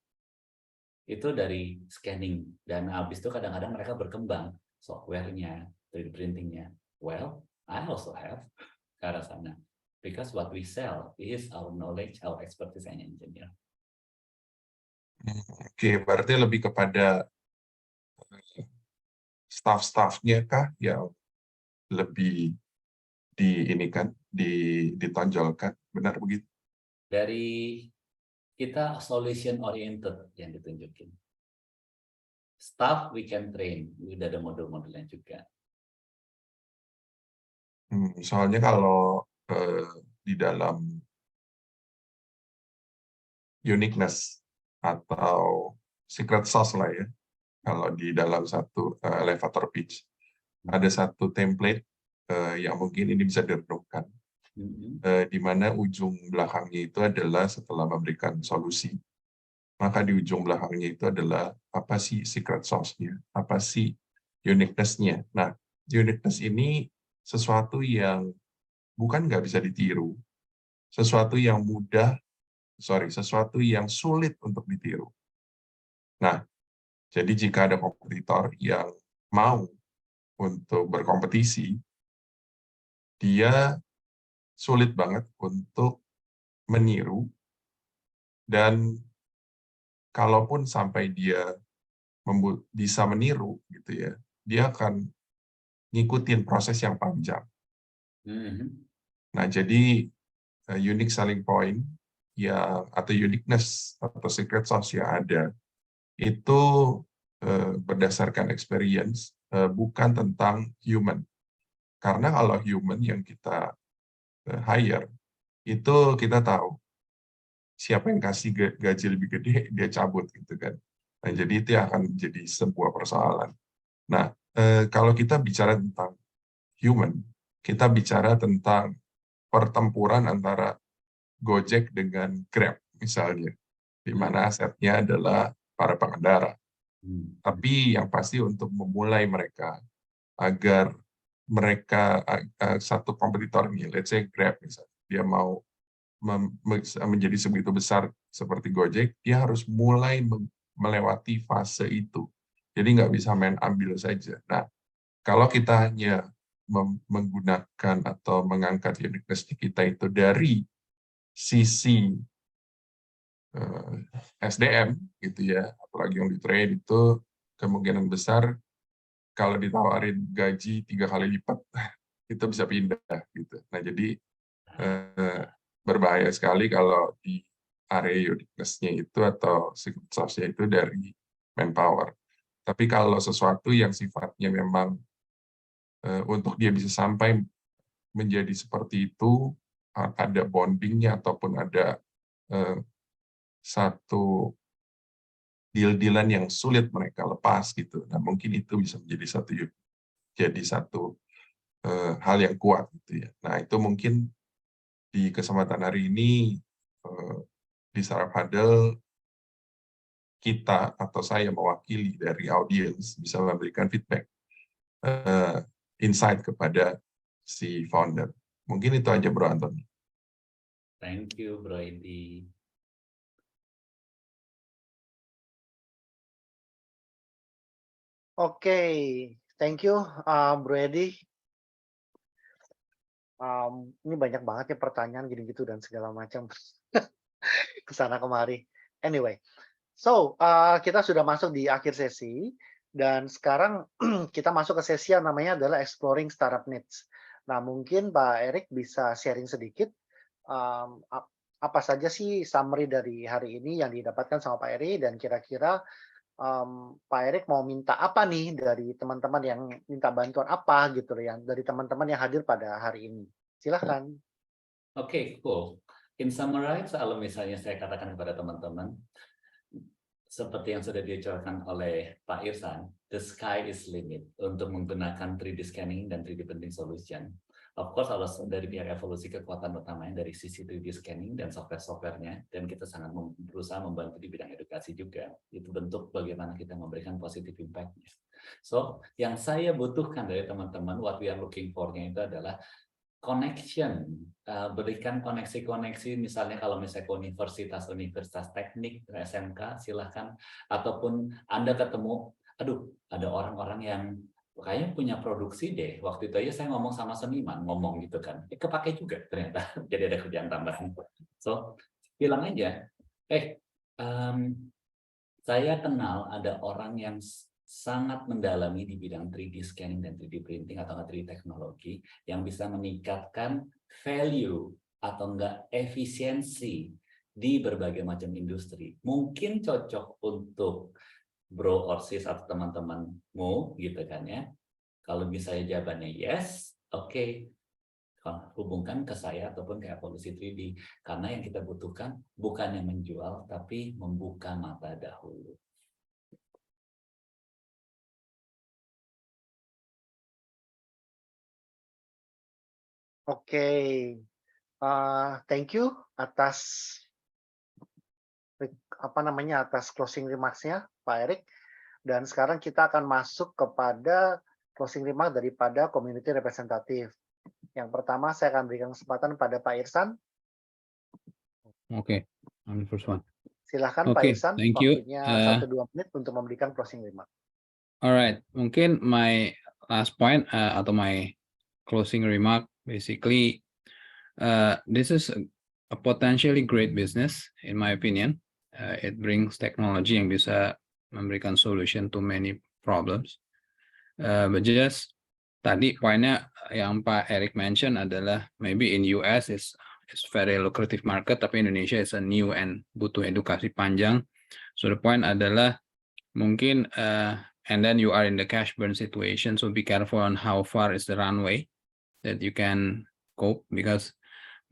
Itu dari scanning, dan habis itu kadang-kadang mereka berkembang, software-nya, 3D printing-nya. Well, I also have ke arah sana. Because what we sell is our knowledge, our expertise, and engineer. Oke, berarti lebih kepada staff-staffnya kah yang lebih ditonjolkan, benar begitu? Dari kita solution oriented yang ditunjukin. Staff we can train, udah ada modul-modulnya juga. Soalnya kalau di dalam uniqueness atau secret sauce lah ya, kalau di dalam satu elevator pitch ada satu template yang mungkin ini bisa direnungkan, di mana ujung belakangnya itu adalah setelah memberikan solusi, maka di ujung belakangnya itu adalah apa sih secret sauce-nya, apa sih uniqueness-nya. Nah, uniqueness ini sesuatu yang bukan nggak bisa ditiru, sesuatu yang sesuatu yang sulit untuk ditiru. Nah, jadi jika ada kompetitor yang mau untuk berkompetisi, dia sulit banget untuk meniru, dan kalaupun sampai dia bisa meniru gitu ya, dia akan ngikutin proses yang panjang. Nah, jadi unique selling point atau uniqueness atau secret sauce yang ada itu berdasarkan experience, bukan tentang human. Karena kalau human yang kita hire, itu kita tahu siapa yang kasih gaji lebih gede, dia cabut gitu kan. Nah, jadi itu akan jadi sebuah persoalan. Nah, kalau kita bicara tentang human, kita bicara tentang pertempuran antara Gojek dengan Grab misalnya, di mana asetnya adalah para pengendara. Tapi yang pasti untuk memulai mereka agar mereka satu kompetitor ini, let's say Grab misalnya, dia mau menjadi sebegitu besar seperti Gojek, dia harus mulai melewati fase itu. Jadi nggak bisa main ambil saja. Nah, kalau kita hanya menggunakan atau mengangkat uniqueness kita itu dari sisi SDM gitu ya, apalagi yang di trade itu kemungkinan besar kalau ditawarin gaji 3 kali lipat itu bisa pindah gitu. Nah, jadi berbahaya sekali kalau di area uniqueness-nya itu atau secret sauce-nya itu dari manpower. Tapi kalau sesuatu yang sifatnya memang untuk dia bisa sampai menjadi seperti itu, ada bonding-nya ataupun ada satu deal-dealan yang sulit mereka lepas gitu. Nah, mungkin itu bisa menjadi satu hal yang kuat gitu ya. Nah, itu mungkin di kesempatan hari ini di Startup Huddle kita atau saya mewakili dari audiens bisa memberikan feedback, insight kepada si founder. Mungkin itu aja Bro Anthony. Thank you Bro Edi. Oke, thank you Bro Edi. Ini banyak banget ya pertanyaan gini-gitu dan segala macam kesana kemari. Anyway, so kita sudah masuk di akhir sesi dan sekarang kita masuk ke sesi yang namanya adalah Exploring Startup Needs. Nah, mungkin Pak Erik bisa sharing sedikit apa saja sih summary dari hari ini yang didapatkan sama Pak Eri, dan kira-kira Pak Erik mau minta apa nih dari teman-teman yang minta bantuan apa gitu ya, dari teman-teman yang hadir pada hari ini. Silahkan. Oke, cool. In summarize, kalau misalnya saya katakan kepada teman-teman, seperti yang sudah diucapkan oleh Pak Irsan, the sky is limit untuk menggunakan 3D scanning dan 3D printing solution. Of course, kalau dari pihak evolusi kekuatan utamanya dari sisi 3D scanning dan software-softwarenya, dan kita sangat berusaha membantu di bidang edukasi juga. Itu bentuk bagaimana kita memberikan positive impact-nya. So, yang saya butuhkan dari teman-teman, what we are looking for-nya itu adalah connection, berikan koneksi-koneksi, misalnya kalau misalnya ke universitas teknik, SMK, silahkan, ataupun Anda ketemu, aduh, ada orang-orang yang kayaknya punya produksi deh, waktu itu aja saya ngomong sama seniman, ngomong gitu kan, kepake juga ternyata, jadi ada kerjaan tambahan. So, bilang aja, saya kenal ada orang yang sangat mendalami di bidang 3D scanning dan 3D printing atau 3D teknologi yang bisa meningkatkan value atau enggak efisiensi di berbagai macam industri. Mungkin cocok untuk bro or sis atau teman-temanmu gitu kan ya. Kalau misalnya jawabannya yes, oke. Hubungkan ke saya ataupun ke Evolusi 3D. Karena yang kita butuhkan bukan yang menjual, tapi membuka mata dahulu. Oke, thank you atas atas closing remarks-nya Pak Erik. Dan sekarang kita akan masuk kepada closing remark daripada community representative. Yang pertama saya akan berikan kesempatan pada Pak Irsan. Oke, I'm the first one. Silahkan Pak Okay, Irsan, thank you. waktunya 1-2 menit untuk memberikan closing remark. Alright, mungkin my last point atau my closing remark, basically, this is a potentially great business, in my opinion. It brings technology yang bisa memberikan solution to many problems. But just tadi poinnya yang Pak Erik mention adalah maybe in US is very lucrative market, tapi Indonesia is a new and butuh edukasi panjang. So the point adalah mungkin and then you are in the cash burn situation, so be careful on how far is the runway that you can cope, because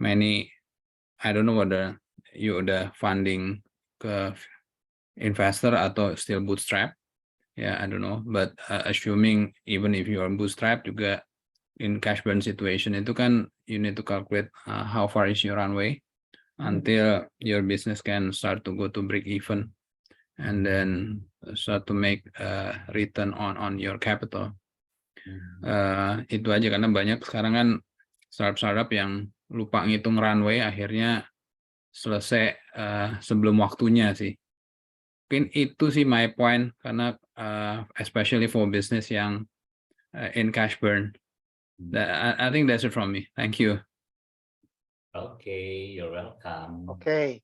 many, I don't know whether you udah funding ke investor atau still bootstrap. Yeah, I don't know, but assuming even if you are bootstrap juga in cash burn situation itu kan you need to calculate how far is your runway until your business can start to go to break even and then start to make return on your capital. Itu aja, karena banyak sekarang kan startup yang lupa ngitung runway, akhirnya selesai sebelum waktunya sih. Mungkin itu sih my point, karena especially for business yang in cash burn. I think that's it from me. Thank you. Okay, you're welcome. Oke.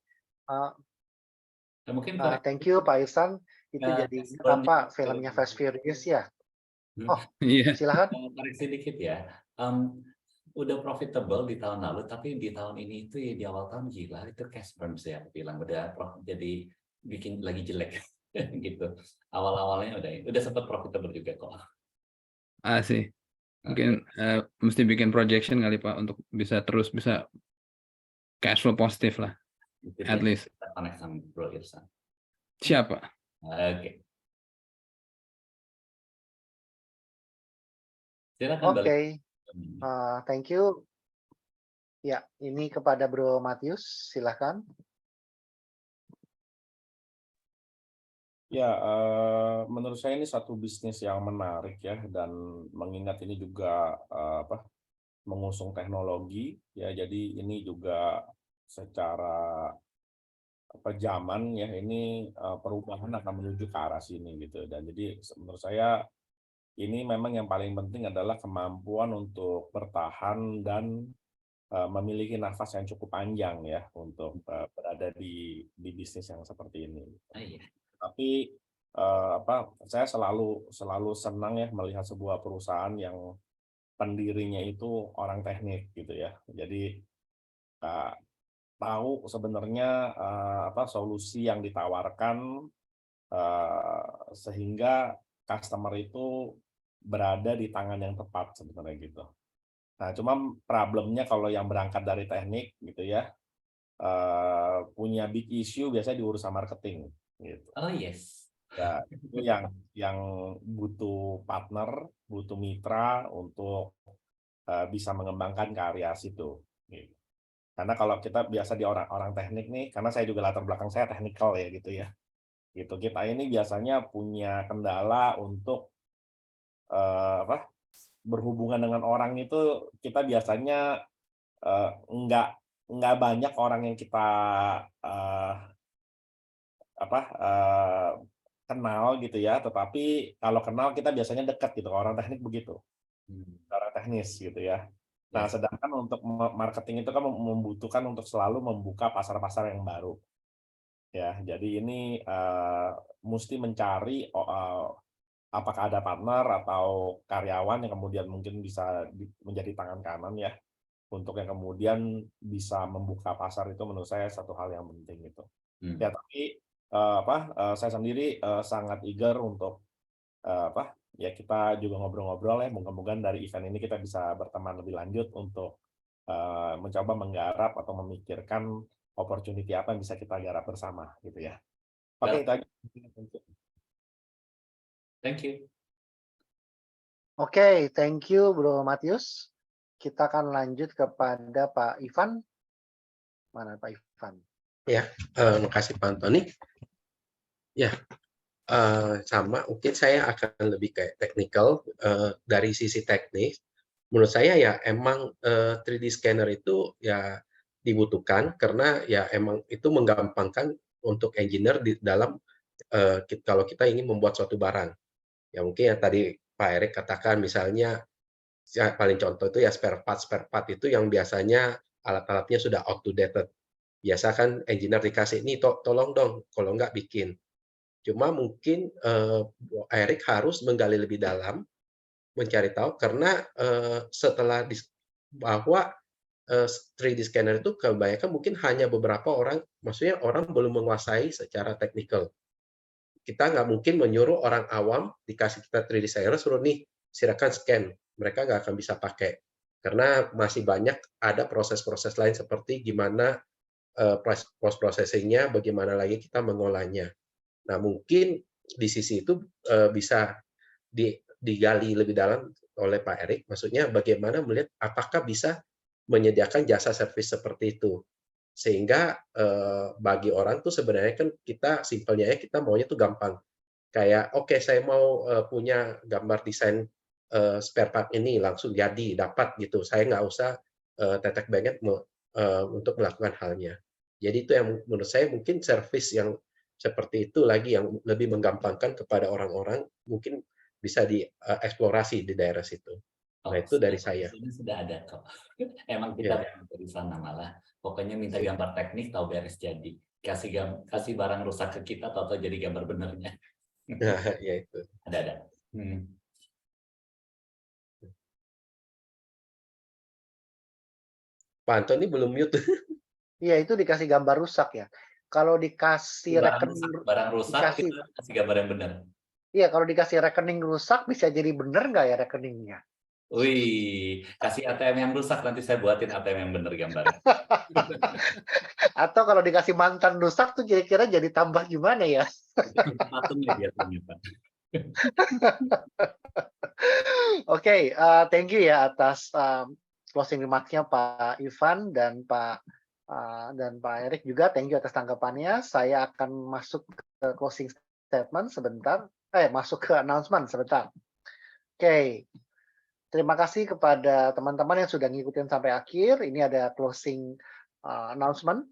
Mungkin Thank you Pak Irsan. Itu jadi apa filmnya Fast Furious ya? Oh, yeah. Silakan. Koreksi dikit ya. Udah profitable di tahun lalu, tapi di tahun ini itu ya di awal tahun gila itu cash burn saya bilang udah jadi bikin lagi jelek gitu. Awal-awalnya udah sempat profitable juga kok. Sih. Mungkin mesti bikin projection kali Pak untuk bisa cash flow positif lah. At least. Kita connect sama Bro Irsan. Siapa? Oke. Silakan Oke. Thank you. Ya, ini kepada Bro Matius, silakan. Ya, menurut saya ini satu bisnis yang menarik ya, dan mengingat ini juga mengusung teknologi ya, jadi ini juga secara zaman ya, ini perubahan akan menuju ke arah sini gitu. Dan jadi menurut saya ini memang yang paling penting adalah kemampuan untuk bertahan dan memiliki nafas yang cukup panjang ya untuk berada di bisnis yang seperti ini. Tapi saya selalu senang ya melihat sebuah perusahaan yang pendirinya itu orang teknik gitu ya. Jadi tahu sebenarnya solusi yang ditawarkan sehingga customer itu berada di tangan yang tepat sebenarnya gitu. Nah, cuma problemnya kalau yang berangkat dari teknik gitu ya, punya big issue biasanya diurus sama marketing gitu. Oh yes. Ya, itu yang butuh partner, butuh mitra untuk bisa mengembangkan ke area situ. Gitu. Karena kalau kita biasa di orang-orang teknik nih, karena saya juga latar belakang saya technical ya gitu ya. Gitu. Kita ini biasanya punya kendala untuk berhubungan dengan orang itu kita biasanya nggak banyak orang yang kita kenal gitu ya, tetapi kalau kenal kita biasanya dekat gitu, orang teknik begitu, orang teknis gitu ya. Nah, sedangkan untuk marketing itu kan membutuhkan untuk selalu membuka pasar-pasar yang baru. Ya, jadi ini mesti mencari apakah ada partner atau karyawan yang kemudian mungkin bisa menjadi tangan kanan ya, untuk yang kemudian bisa membuka pasar itu menurut saya satu hal yang penting gitu. Ya, tapi saya sendiri sangat eager untuk ya kita juga ngobrol-ngobrol ya, moga-moga dari event ini kita bisa berteman lebih lanjut untuk mencoba menggarap atau memikirkan opportunity apa yang bisa kita garap bersama gitu ya. Oke, itu aja. Thank you. Oke, thank you Bro Matius. Kita akan lanjut kepada Pak Ivan. Mana Pak Ivan? Ya, makasih Pak Antoni. Ya, sama. Mungkin saya akan lebih kayak technical dari sisi teknis. Menurut saya ya emang 3D scanner itu ya dibutuhkan karena ya emang itu menggampangkan untuk engineer di dalam kalau kita ingin membuat suatu barang. Ya mungkin yang tadi Pak Erik katakan misalnya ya, paling contoh itu ya spare part itu yang biasanya alat-alatnya sudah out to date. Biasa kan engineer dikasih ini tolong dong, kalau nggak bikin. Cuma mungkin Erik harus menggali lebih dalam, mencari tahu karena setelah bahwa 3D scanner itu kebanyakan mungkin hanya beberapa orang, maksudnya orang belum menguasai secara teknikal. Kita nggak mungkin menyuruh orang awam dikasih kita 3D scanner suruh nih silakan scan, mereka nggak akan bisa pakai karena masih banyak ada proses-proses lain seperti gimana post processing-nya, bagaimana lagi kita mengolahnya. Nah mungkin di sisi itu bisa digali lebih dalam oleh Pak Erik, maksudnya bagaimana melihat apakah bisa menyediakan jasa servis seperti itu. Sehingga bagi orang tuh sebenarnya kan kita simpelnya ya kita maunya tuh gampang. Kayak oke, saya mau punya gambar desain spare part ini langsung jadi dapat gitu. Saya nggak usah tetek bengek untuk melakukan halnya. Jadi itu yang menurut saya mungkin service yang seperti itu lagi yang lebih menggampangkan kepada orang-orang mungkin bisa dieksplorasi di daerah situ. Nah, itu dari saya. Ini sudah ada kok. Emang kita dari sana malah. Pokoknya minta Sip. gambar teknik tahu beres jadi. Kasih barang rusak ke kita atau jadi gambar benernya. Nah, ya itu. Ada. Pak Antoni belum mute. Iya, itu dikasih gambar rusak ya. Kalau dikasih rekening barang rusak kita kasih gambar yang benar. Iya, kalau dikasih rekening rusak bisa jadi bener nggak ya rekeningnya? Wih, kasih ATM yang rusak nanti saya buatin ATM yang benar gambarnya. Atau kalau dikasih mantan rusak tuh kira-kira jadi tambah gimana ya? Patungnya biasanya, Pak. Oke, thank you ya atas closing remarks-nya Pak Ivan dan Pak Erik juga. Thank you atas tanggapannya. Saya akan masuk ke closing statement sebentar. Masuk ke announcement sebentar. Oke. Terima kasih kepada teman-teman yang sudah ngikutin sampai akhir. Ini ada closing announcement.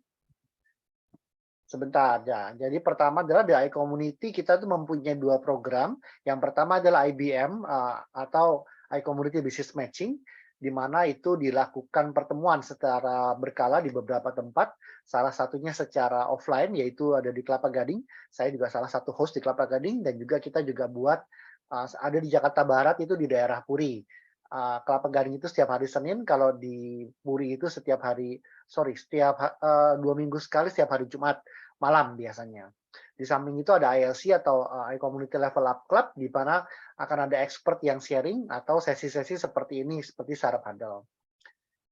Sebentar ya. Jadi pertama adalah di iCommunity kita tuh mempunyai 2 program. Yang pertama adalah IBM atau iCommunity Business Matching, di mana itu dilakukan pertemuan secara berkala di beberapa tempat. Salah satunya secara offline, yaitu ada di Kelapa Gading. Saya juga salah satu host di Kelapa Gading, dan juga kita juga buat ada di Jakarta Barat itu di daerah Puri. Kelapa Gading itu setiap hari Senin, kalau di Puri itu setiap 2 minggu sekali, setiap hari Jumat malam biasanya. Di samping itu ada ILC atau Community Level Up Club, di mana akan ada expert yang sharing atau sesi-sesi seperti ini, seperti Startup Huddle.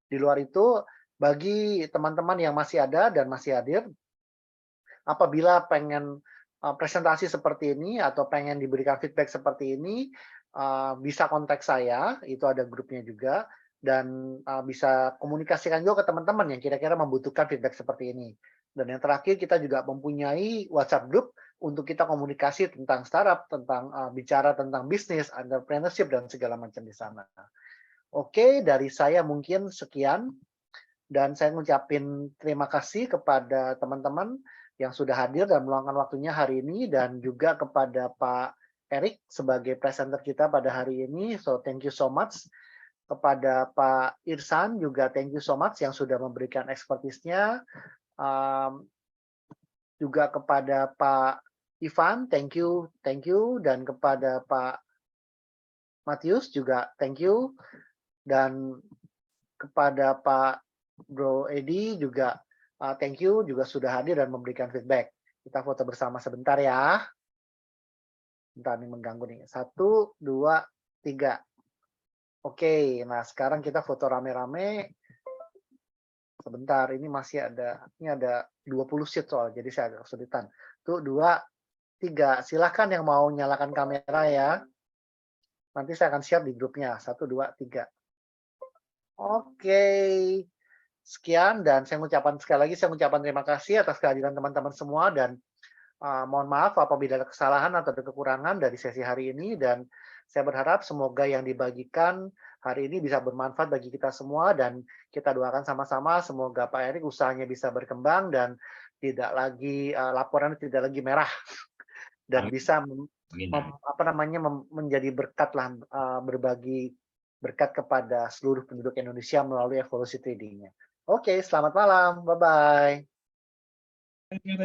Di luar itu, bagi teman-teman yang masih ada dan masih hadir, apabila pengen presentasi seperti ini atau pengen diberikan feedback seperti ini, bisa kontak saya, itu ada grupnya juga, dan bisa komunikasikan juga ke teman-teman yang kira-kira membutuhkan feedback seperti ini. Dan yang terakhir, kita juga mempunyai WhatsApp group untuk kita komunikasi tentang startup, tentang bicara tentang bisnis, entrepreneurship, dan segala macam di sana. Oke, dari saya mungkin sekian. Dan saya ngucapin terima kasih kepada teman-teman yang sudah hadir dan meluangkan waktunya hari ini, dan juga kepada Pak Erik sebagai presenter kita pada hari ini. So, thank you so much. Kepada Pak Irsan juga thank you so much yang sudah memberikan ekspertisnya. Juga kepada Pak Ivan, thank you. Dan kepada Pak Matius juga thank you. Dan kepada Pak Bro Edi juga thank you, juga sudah hadir dan memberikan feedback. Kita foto bersama sebentar ya. Bentar nih, mengganggu nih. 1, 2, 3. Oke, nah sekarang kita foto rame-rame. Sebentar, ini masih ada, ini ada 20 sheet soal, jadi saya agak kesulitan. 1, 2, 3. Silahkan yang mau nyalakan kamera ya. Nanti saya akan share di grupnya. 1, 2, 3. Oke. Sekian, dan sekali lagi saya mengucapkan terima kasih atas kehadiran teman-teman semua, dan mohon maaf apabila ada kesalahan atau ada kekurangan dari sesi hari ini, dan saya berharap semoga yang dibagikan hari ini bisa bermanfaat bagi kita semua, dan kita doakan sama-sama semoga Pak Erik usahanya bisa berkembang dan tidak lagi laporannya tidak lagi merah, dan bisa menjadi berkat lah, berbagi berkat kepada seluruh penduduk Indonesia melalui evolusi 3D-nya. Oke, selamat malam. Bye-bye. Thank you.